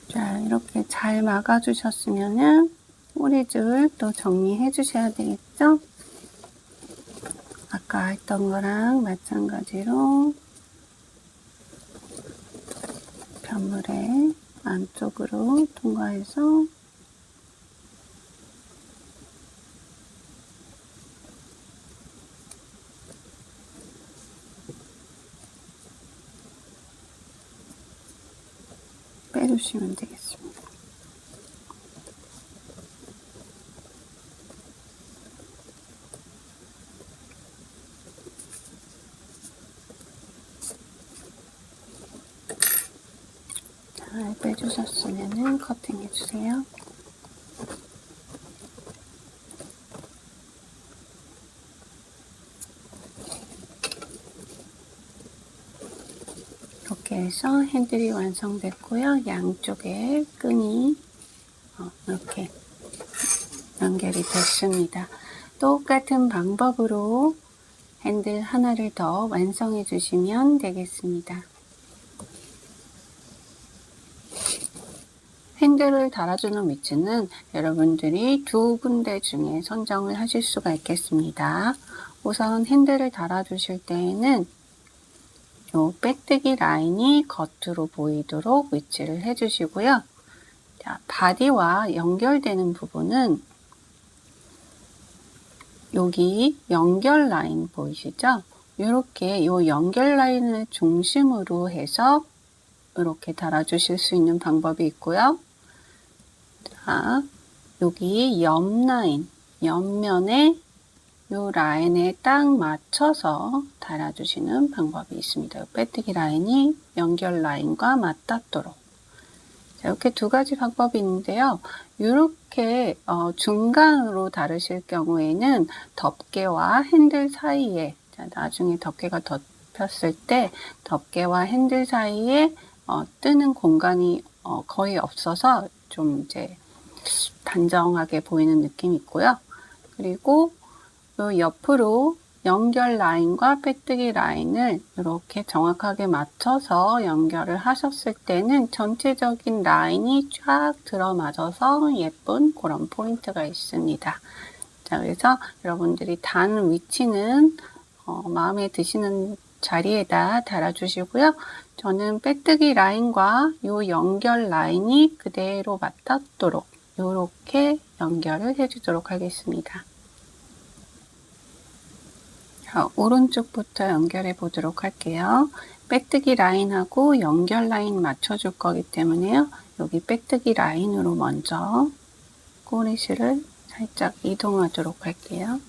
자, 이렇게 잘 막아주셨으면은 꼬리줄 또 정리해 주셔야 되겠죠? 아까 했던 거랑 마찬가지로 편물의 안쪽으로 통과해서 빼주시면 되겠습니다. 잘 빼주셨으면 커팅해 주세요. 이렇게 해서 핸들이 완성됐고요. 양쪽에 끈이 이렇게 연결이 됐습니다. 똑같은 방법으로 핸들 하나를 더 완성해 주시면 되겠습니다. 핸들을 달아주는 위치는 여러분들이 두 군데 중에 선정을 하실 수가 있겠습니다. 우선 핸들을 달아주실 때에는 요 빼뜨기 라인이 겉으로 보이도록 위치를 해주시고요. 자, 바디와 연결되는 부분은 여기 연결 라인 보이시죠? 이렇게 요 연결 라인을 중심으로 해서 이렇게 달아주실 수 있는 방법이 있고요. 자, 여기 옆 라인, 옆면에 요 라인에 딱 맞춰서 달아주시는 방법이 있습니다. 빼뜨기 라인이 연결 라인과 맞닿도록. 자, 이렇게 두 가지 방법이 있는데요. 이렇게 중간으로 다루실 경우에는 덮개와 핸들 사이에, 자, 나중에 덮개가 덮였을 때 덮개와 핸들 사이에 뜨는 공간이 거의 없어서 좀 이제 단정하게 보이는 느낌이 있고요. 그리고 요 옆으로 연결 라인과 빼뜨기 라인을 이렇게 정확하게 맞춰서 연결을 하셨을 때는 전체적인 라인이 쫙 들어맞아서 예쁜 그런 포인트가 있습니다. 자, 그래서 여러분들이 단 위치는 마음에 드시는 자리에다 달아주시고요. 저는 빼뜨기 라인과 요 연결 라인이 그대로 맞닿도록 이렇게 연결을 해주도록 하겠습니다. 자, 오른쪽부터 연결해 보도록 할게요. 빼뜨기 라인하고 연결 라인 맞춰줄 거기 때문에요. 여기 빼뜨기 라인으로 먼저 꼬리실을 살짝 이동하도록 할게요.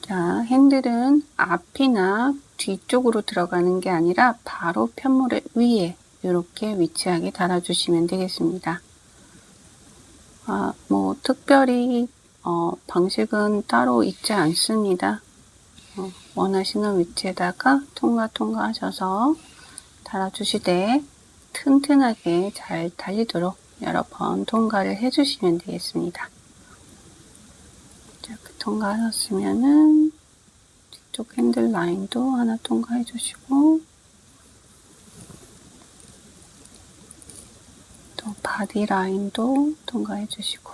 자, 핸들은 앞이나 뒤쪽으로 들어가는 게 아니라 바로 편물 위에 이렇게 위치하게 달아주시면 되겠습니다. 뭐 특별히 방식은 따로 있지 않습니다. 원하시는 위치에다가 통과 하셔서 달아주시되 튼튼하게 잘 달리도록 여러 번 통과를 해주시면 되겠습니다. 이렇게 통과하셨으면은 뒤쪽 핸들 라인도 하나 통과해 주시고 또 바디 라인도 통과해 주시고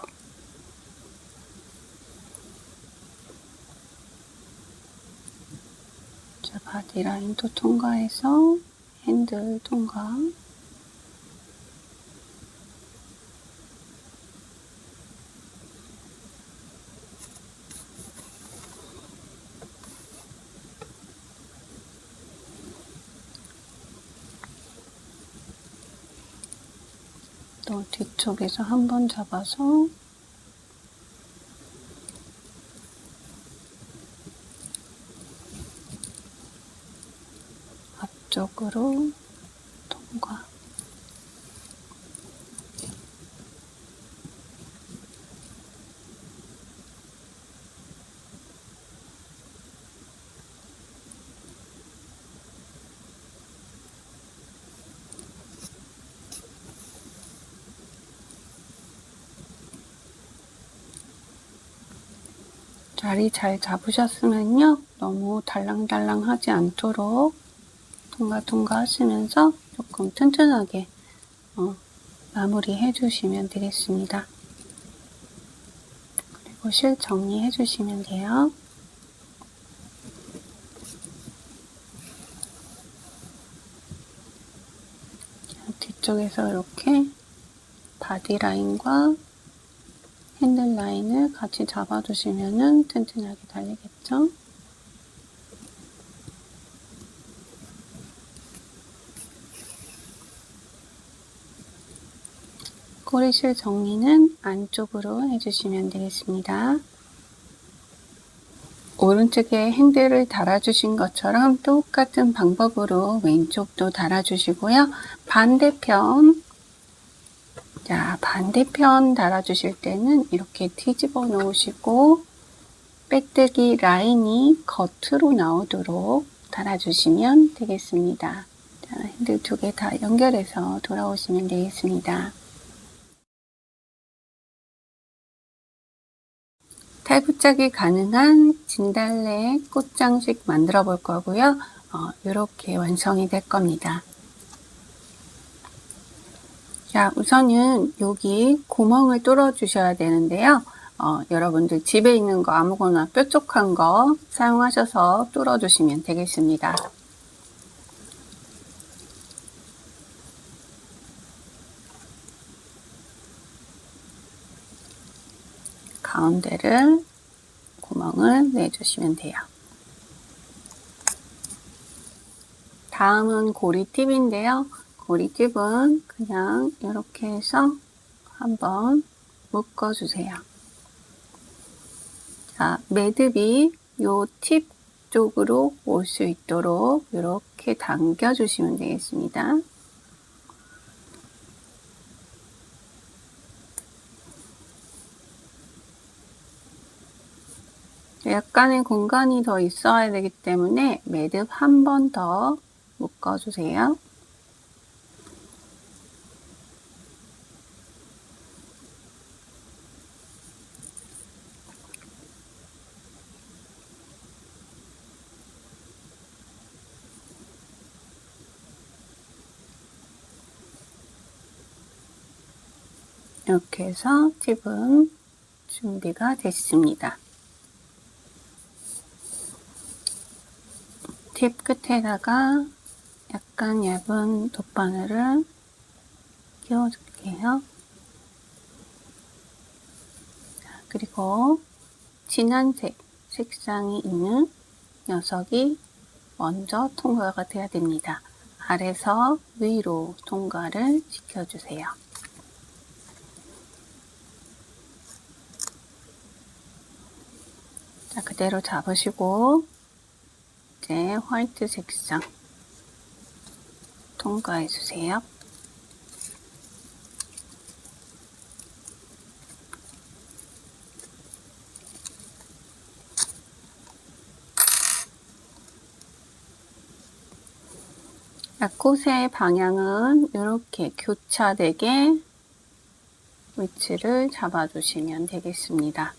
자, 바디 라인도 통과해서 핸들 통과 또 뒤쪽에서 한번 잡아서 앞쪽으로 통과 자리 잘 잡으셨으면요. 너무 달랑달랑 하지 않도록 통과 하시면서 조금 튼튼하게 마무리 해주시면 되겠습니다. 그리고 실 정리해 주시면 돼요. 뒤쪽에서 이렇게 바디 라인과 핸들 라인을 같이 잡아주시면 튼튼하게 달리겠죠? 꼬리실 정리는 안쪽으로 해주시면 되겠습니다. 오른쪽에 핸들을 달아주신 것처럼 똑같은 방법으로 왼쪽도 달아주시고요. 반대편 달아주실 때는 이렇게 뒤집어 놓으시고 빼뜨기 라인이 겉으로 나오도록 달아주시면 되겠습니다. 자, 핸들 두 개 다 연결해서 돌아오시면 되겠습니다. 탈부착이 가능한 진달래 꽃장식 만들어 볼 거고요. 이렇게 완성이 될 겁니다. 자, 우선은 여기 구멍을 뚫어 주셔야 되는데요. 여러분들 집에 있는 거 아무거나 뾰족한 거 사용하셔서 뚫어 주시면 되겠습니다. 가운데를 구멍을 내주시면 돼요. 다음은 고리팁인데요. 고리팁은 그냥 이렇게 해서 한번 묶어주세요. 자, 매듭이 요 팁 쪽으로 올 수 있도록 이렇게 당겨주시면 되겠습니다. 약간의 공간이 더 있어야 되기 때문에 매듭 한 번 더 묶어주세요. 이렇게 해서 팁은 준비가 됐습니다. 팁 끝에다가 약간 얇은 돗바늘을 끼워줄게요. 그리고 진한색 색상이 있는 녀석이 먼저 통과가 돼야 됩니다. 아래서 위로 통과를 시켜주세요. 자, 그대로 잡으시고 이제 화이트 색상 통과해 주세요. 꽃의 방향은 이렇게 교차되게 위치를 잡아주시면 되겠습니다.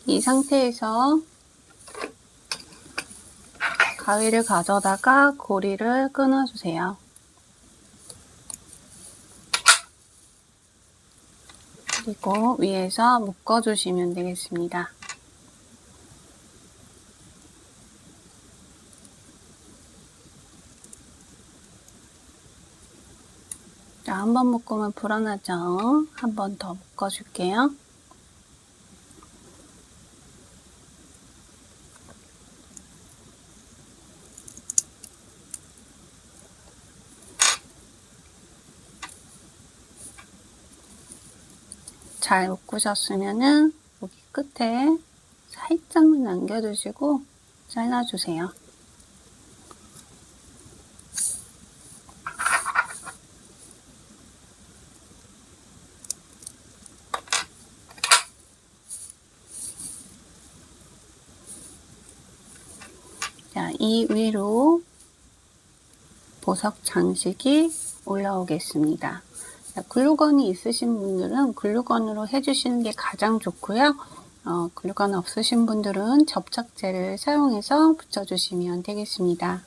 이 상태에서 가위를 가져다가 고리를 끊어주세요. 그리고 위에서 묶어주시면 되겠습니다. 자, 한 번 묶으면 불안하죠? 한 번 더 묶어줄게요. 잘 묶으셨으면은 여기 끝에 살짝만 남겨두시고 잘라주세요. 자, 이 위로 보석 장식이 올라오겠습니다. 글루건이 있으신 분들은 글루건으로 해주시는 게 가장 좋고요. 글루건 없으신 분들은 접착제를 사용해서 붙여주시면 되겠습니다.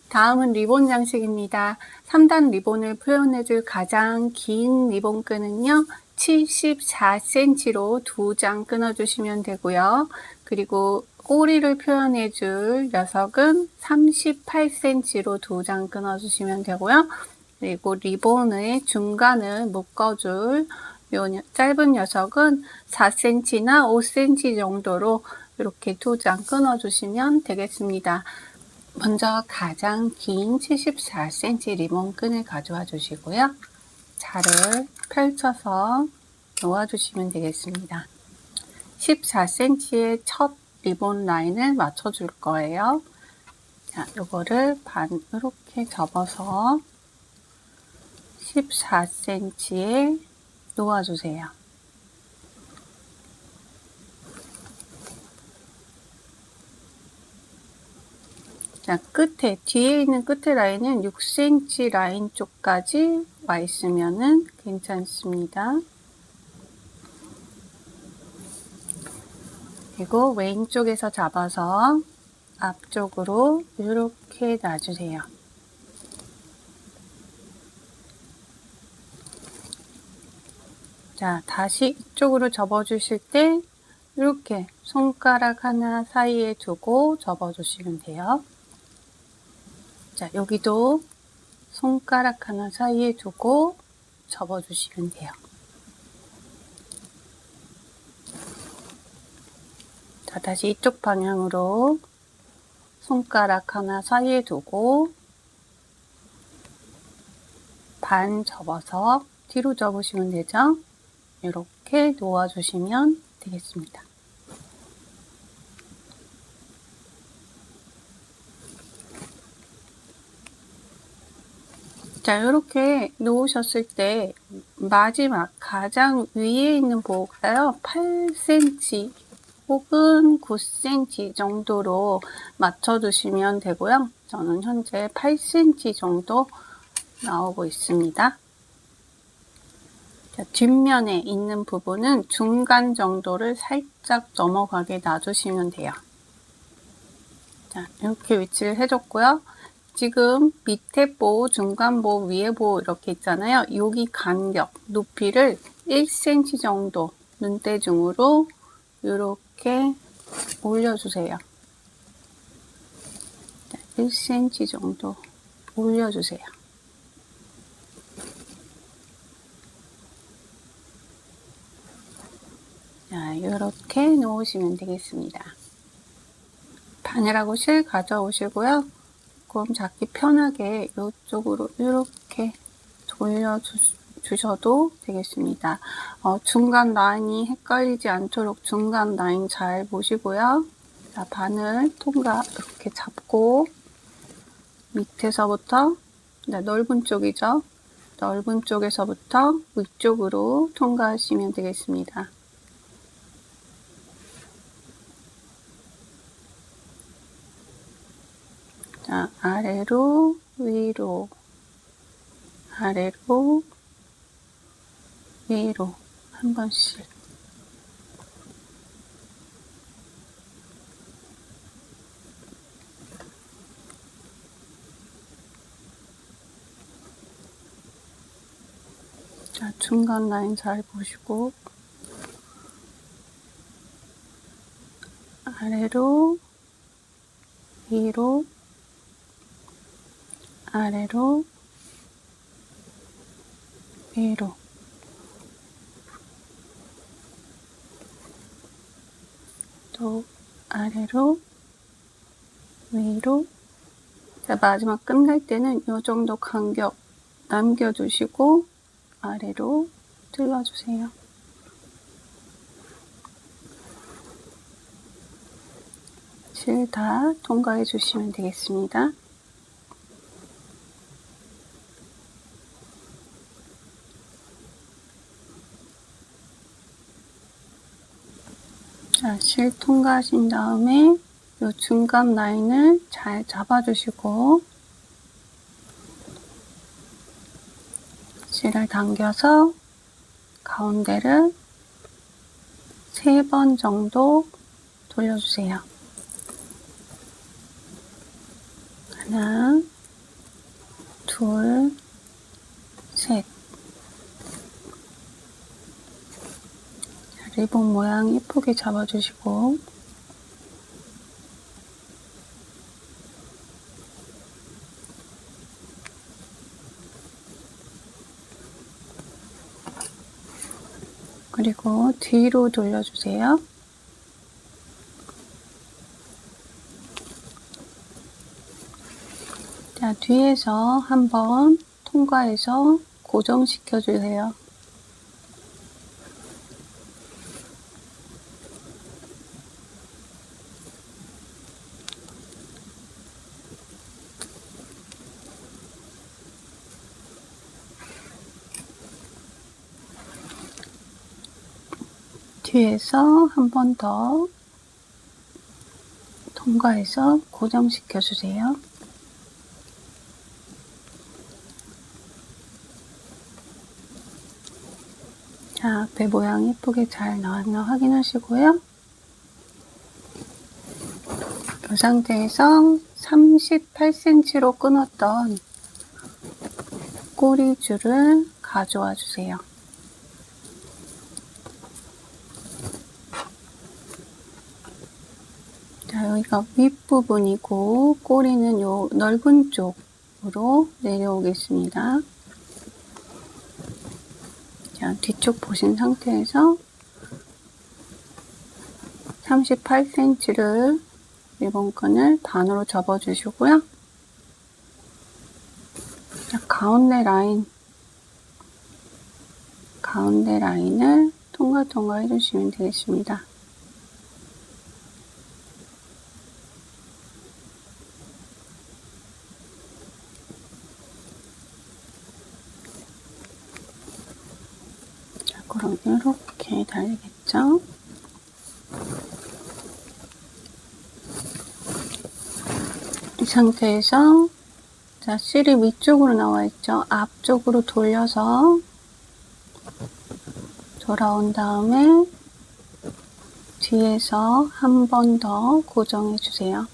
다음은 리본 장식입니다. 3단 리본을 표현해줄 가장 긴 리본 끈은요, 74cm로 2장 끊어주시면 되고요. 그리고 꼬리를 표현해줄 녀석은 38cm로 2장 끊어주시면 되고요. 그리고 리본의 중간을 묶어줄 요 짧은 녀석은 4cm나 5cm 정도로 이렇게 2장 끊어주시면 되겠습니다. 먼저 가장 긴 74cm 리본 끈을 가져와 주시고요. 자를 펼쳐서 놓아주시면 되겠습니다. 14cm의 첫 리본 라인을 맞춰줄 거예요. 자, 요거를 이렇게 접어서 14cm에 놓아주세요. 자, 뒤에 있는 끝에 라인은 6cm 라인 쪽까지 와 있으면은 괜찮습니다. 그리고 왼쪽에서 잡아서 앞쪽으로 이렇게 놔주세요. 자, 다시 이쪽으로 접어주실 때 이렇게 손가락 하나 사이에 두고 접어주시면 돼요. 자, 여기도 손가락 하나 사이에 두고 접어주시면 돼요. 자, 다시 이쪽 방향으로 손가락 하나 사이에 두고 반 접어서 뒤로 접으시면 되죠. 이렇게 놓아주시면 되겠습니다. 자, 이렇게 놓으셨을 때 마지막 가장 위에 있는 보호가요 8cm 혹은 9cm 정도로 맞춰주시면 되고요. 저는 현재 8cm 정도 나오고 있습니다. 자, 뒷면에 있는 부분은 중간 정도를 살짝 넘어가게 놔주시면 돼요. 자, 이렇게 위치를 해줬고요. 지금 밑에 보, 중간 보, 위에 보 이렇게 있잖아요. 여기 간격, 높이를 1cm 정도 눈대중으로 이렇게 올려주세요. 자, 1cm 정도 올려주세요. 자, 이렇게 놓으시면 되겠습니다. 바늘하고 실 가져오시고요. 조금 잡기 편하게 이쪽으로 이렇게 돌려주셔도 되겠습니다. 중간 라인이 헷갈리지 않도록 중간 라인 잘 보시고요. 자, 바늘 통과 이렇게 잡고 밑에서부터 넓은 쪽이죠. 넓은 쪽에서부터 위쪽으로 통과하시면 되겠습니다. 자, 아래로, 위로, 아래로, 위로 한 번씩. 자, 중간 라인 잘 보시고 아래로, 위로, 아래로, 위로. 또 아래로, 위로. 자, 마지막 끝날 때는 이 정도 간격 남겨주시고 아래로 들러주세요. 실 다 통과해 주시면 되겠습니다. 자, 실 통과하신 다음에 이 중간 라인을 잘 잡아주시고 실을 당겨서 가운데를 3번 정도 돌려주세요. 하나, 둘, 셋. 리본 모양 예쁘게 잡아주시고 그리고 뒤로 돌려주세요. 자, 뒤에서 한번 통과해서 고정시켜 주세요. 뒤에서 한 번 더 통과해서 고정시켜 주세요. 자, 배 모양 예쁘게 잘 나왔나 확인하시고요. 이 상태에서 38cm로 끊었던 꼬리줄을 가져와 주세요. 자, 여기가 윗부분이고 꼬리는 요 넓은 쪽으로 내려오겠습니다. 자, 뒤쪽 보신 상태에서 38cm를 리본끈을 반으로 접어 주시고요. 자, 가운데 라인을 통과 해주시면 되겠습니다. 자, 그럼 이렇게 달리겠죠? 이 상태에서 자, 실이 위쪽으로 나와 있죠? 앞쪽으로 돌려서 돌아온 다음에 뒤에서 한 번 더 고정해 주세요.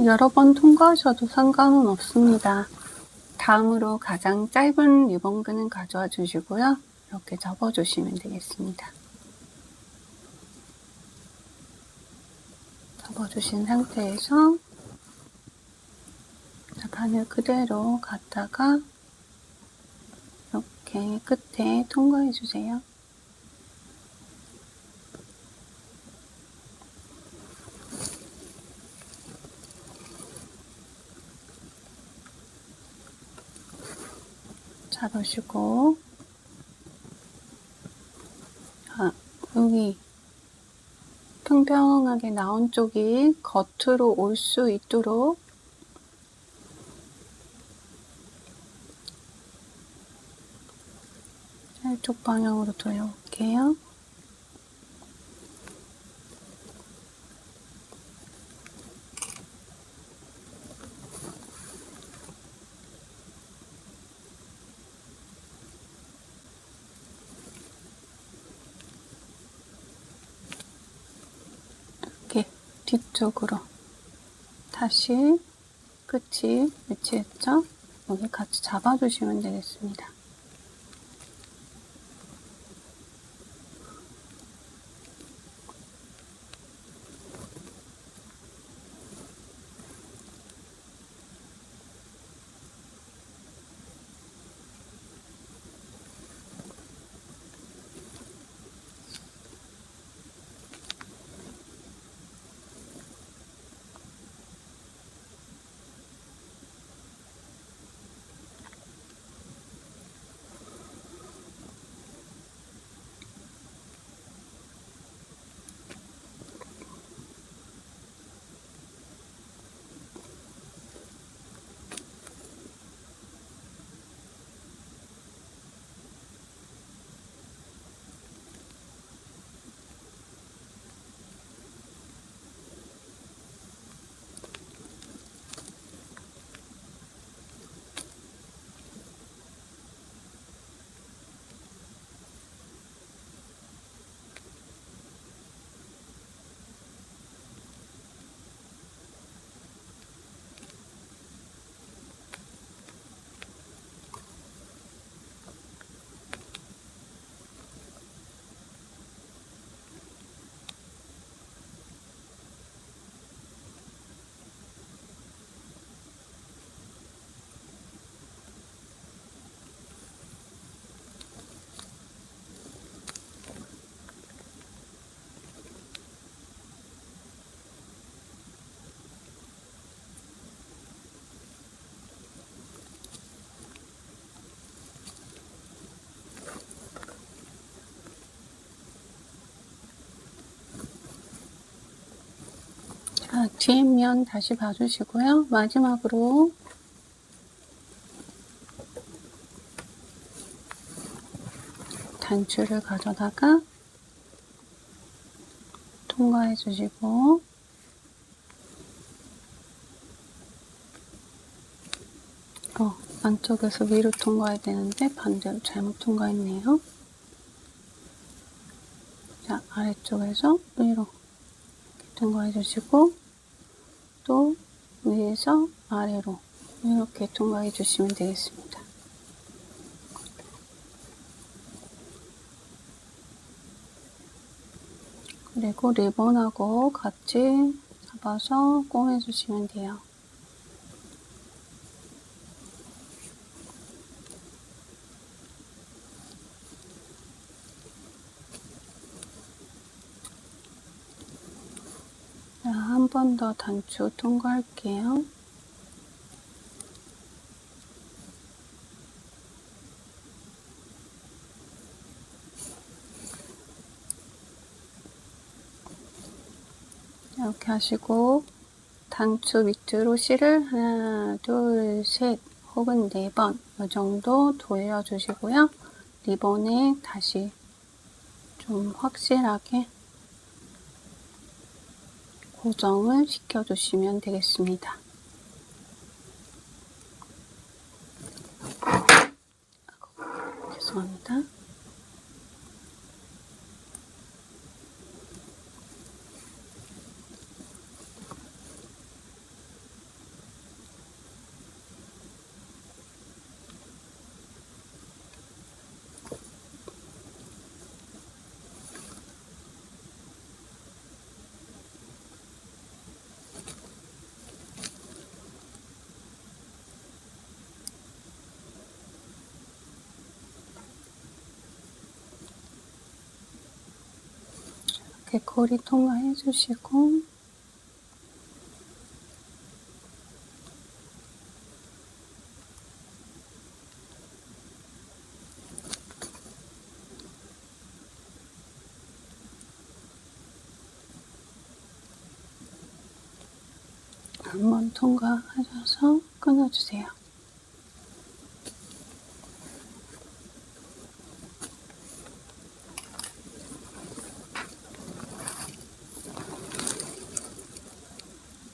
여러 번 통과하셔도 상관은 없습니다. 다음으로 가장 짧은 리본끈을 가져와 주시고요. 이렇게 접어 주시면 되겠습니다. 접어 주신 상태에서 바늘 그대로 갖다가 이렇게 끝에 통과해 주세요. 잡으시고, 여기 평평하게 나온 쪽이 겉으로 올 수 있도록 이쪽 방향으로 돌려볼게요. 이렇게 뒤쪽으로 다시 끝이 위치했죠? 여기 같이 잡아주시면 되겠습니다. 자, 뒷면 다시 봐주시고요. 마지막으로 단추를 가져다가 통과해 주시고, 안쪽에서 위로 통과해야 되는데 반대로 잘못 통과했네요. 자, 아래쪽에서 위로 이렇게 통과해 주시고, 또 위에서 아래로 이렇게 통과해 주시면 되겠습니다. 그리고 리본하고 같이 잡아서 꼬매 주시면 돼요. 자, 한 번 더 단추 통과할게요. 이렇게 하시고 단추 밑으로 실을 하나, 둘, 셋 혹은 4번 이 정도 돌려주시고요. 리본에 다시 좀 확실하게 고정을 시켜주시면 되겠습니다. 죄송합니다. 이렇게 고리 통과해 주시고, 한번 통과하셔서 끊어주세요.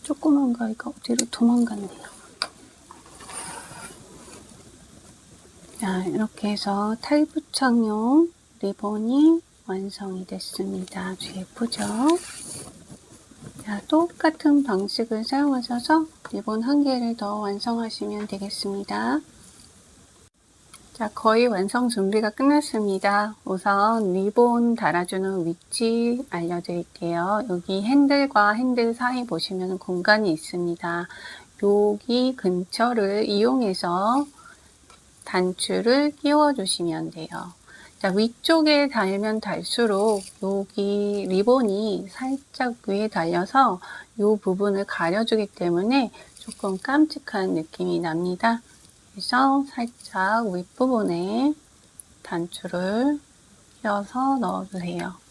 조그만 가위가 어디로 도망갔네요. 자, 이렇게 해서 탈부착용 리본이 완성이 됐습니다. 아주 예쁘죠? 자, 똑같은 방식을 사용하셔서 리본 한 개를 더 완성하시면 되겠습니다. 자, 거의 완성 준비가 끝났습니다. 우선 리본 달아주는 위치 알려드릴게요. 여기 핸들과 핸들 사이 보시면 공간이 있습니다. 여기 근처를 이용해서 단추를 끼워 주시면 돼요. 자, 위쪽에 달면 달수록 여기 리본이 살짝 위에 달려서 이 부분을 가려주기 때문에 조금 깜찍한 느낌이 납니다. 그래서 살짝 윗부분에 단추를 끼워서 넣어주세요.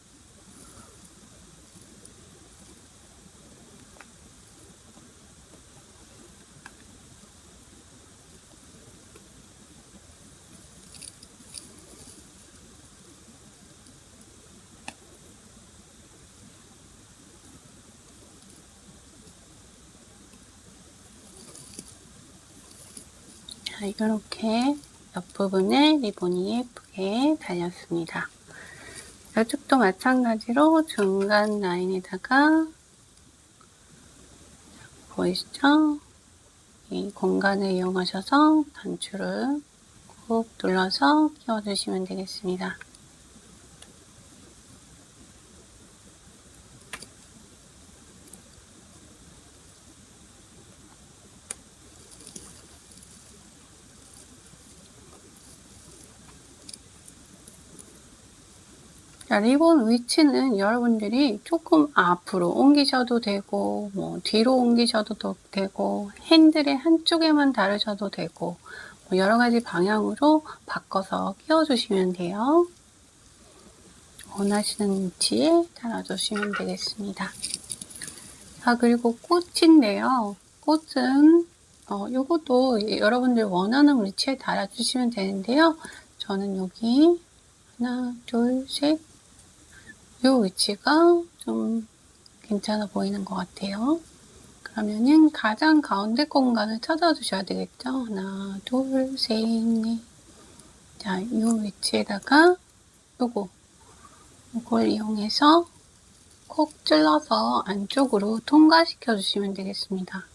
자, 이렇게 옆부분에 리본이 예쁘게 달렸습니다. 이쪽도 마찬가지로 중간 라인에다가 보이시죠? 이 공간을 이용하셔서 단추를 꾹 눌러서 끼워주시면 되겠습니다. 자, 리본 위치는 여러분들이 조금 앞으로 옮기셔도 되고, 뒤로 옮기셔도 되고, 핸들의 한쪽에만 다르셔도 되고, 여러 가지 방향으로 바꿔서 끼워주시면 돼요. 원하시는 위치에 달아주시면 되겠습니다. 그리고 꽃인데요. 꽃은 요것도 여러분들 원하는 위치에 달아주시면 되는데요. 저는 여기 하나, 둘, 셋, 요 위치가 좀 괜찮아 보이는 것 같아요. 그러면은 가장 가운데 공간을 찾아주셔야 되겠죠. 하나, 둘, 셋, 넷. 자, 요 위치에다가 요걸 이용해서 콕 찔러서 안쪽으로 통과시켜 주시면 되겠습니다.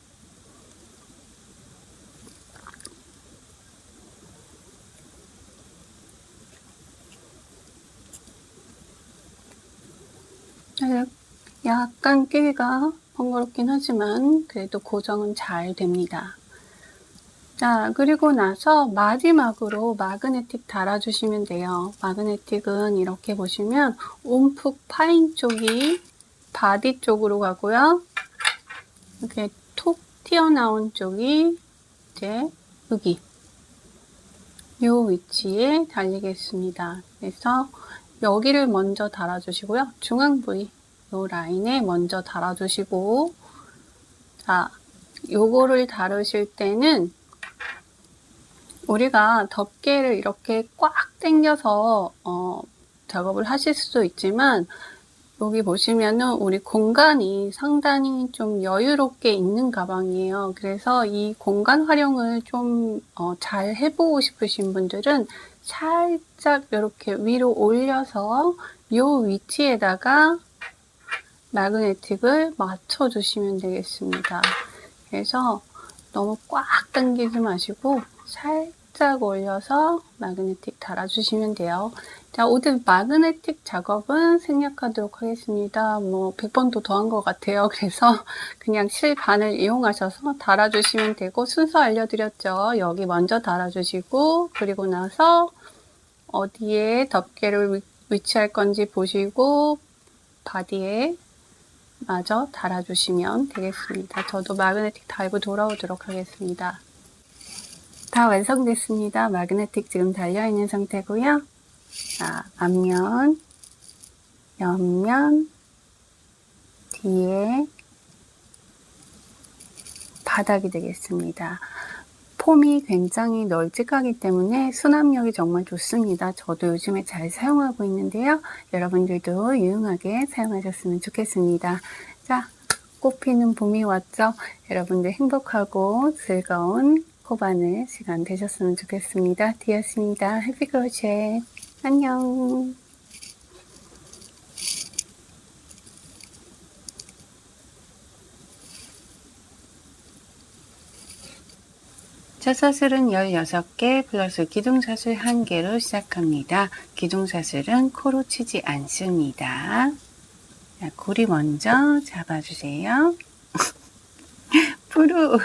약간 끼기가 번거롭긴 하지만 그래도 고정은 잘 됩니다. 자, 그리고 나서 마지막으로 마그네틱 달아주시면 돼요. 마그네틱은 이렇게 보시면 움푹 파인 쪽이 바디 쪽으로 가고요. 이렇게 톡 튀어나온 쪽이 이제 여기 요 위치에 달리겠습니다. 그래서 여기를 먼저 달아주시고요. 중앙 부위 요 라인에 먼저 달아주시고, 자, 요거를 다루실 때는 우리가 덮개를 이렇게 꽉 당겨서 작업을 하실 수도 있지만, 여기 보시면은 우리 공간이 상당히 좀 여유롭게 있는 가방이에요. 그래서 이 공간 활용을 좀 잘 해보고 싶으신 분들은 살짝 이렇게 위로 올려서 이 위치에다가 마그네틱을 맞춰 주시면 되겠습니다. 그래서 너무 꽉 당기지 마시고 살짝 올려서 마그네틱 달아주시면 돼요. 자, 오늘 마그네틱 작업은 생략하도록 하겠습니다. 100번도 더 한 것 같아요. 그래서 그냥 실반을 이용하셔서 달아주시면 되고, 순서 알려드렸죠. 여기 먼저 달아주시고, 그리고 나서 어디에 덮개를 위치할 건지 보시고, 바디에 마저 달아주시면 되겠습니다. 저도 마그네틱 달고 돌아오도록 하겠습니다. 다 완성됐습니다. 마그네틱 지금 달려있는 상태고요. 자, 앞면, 옆면, 뒤에 바닥이 되겠습니다. 폼이 굉장히 널찍하기 때문에 수납력이 정말 좋습니다. 저도 요즘에 잘 사용하고 있는데요. 여러분들도 유용하게 사용하셨으면 좋겠습니다. 자, 꽃피는 봄이 왔죠? 여러분들 행복하고 즐거운 코바늘 시간 되셨으면 좋겠습니다. 디였습니다. 해피 크로셰. 안녕. 첫사슬은 16개 플러스 기둥사슬 1개로 시작합니다. 기둥사슬은 코로 치지 않습니다. 자, 고리 먼저 잡아주세요. 푸르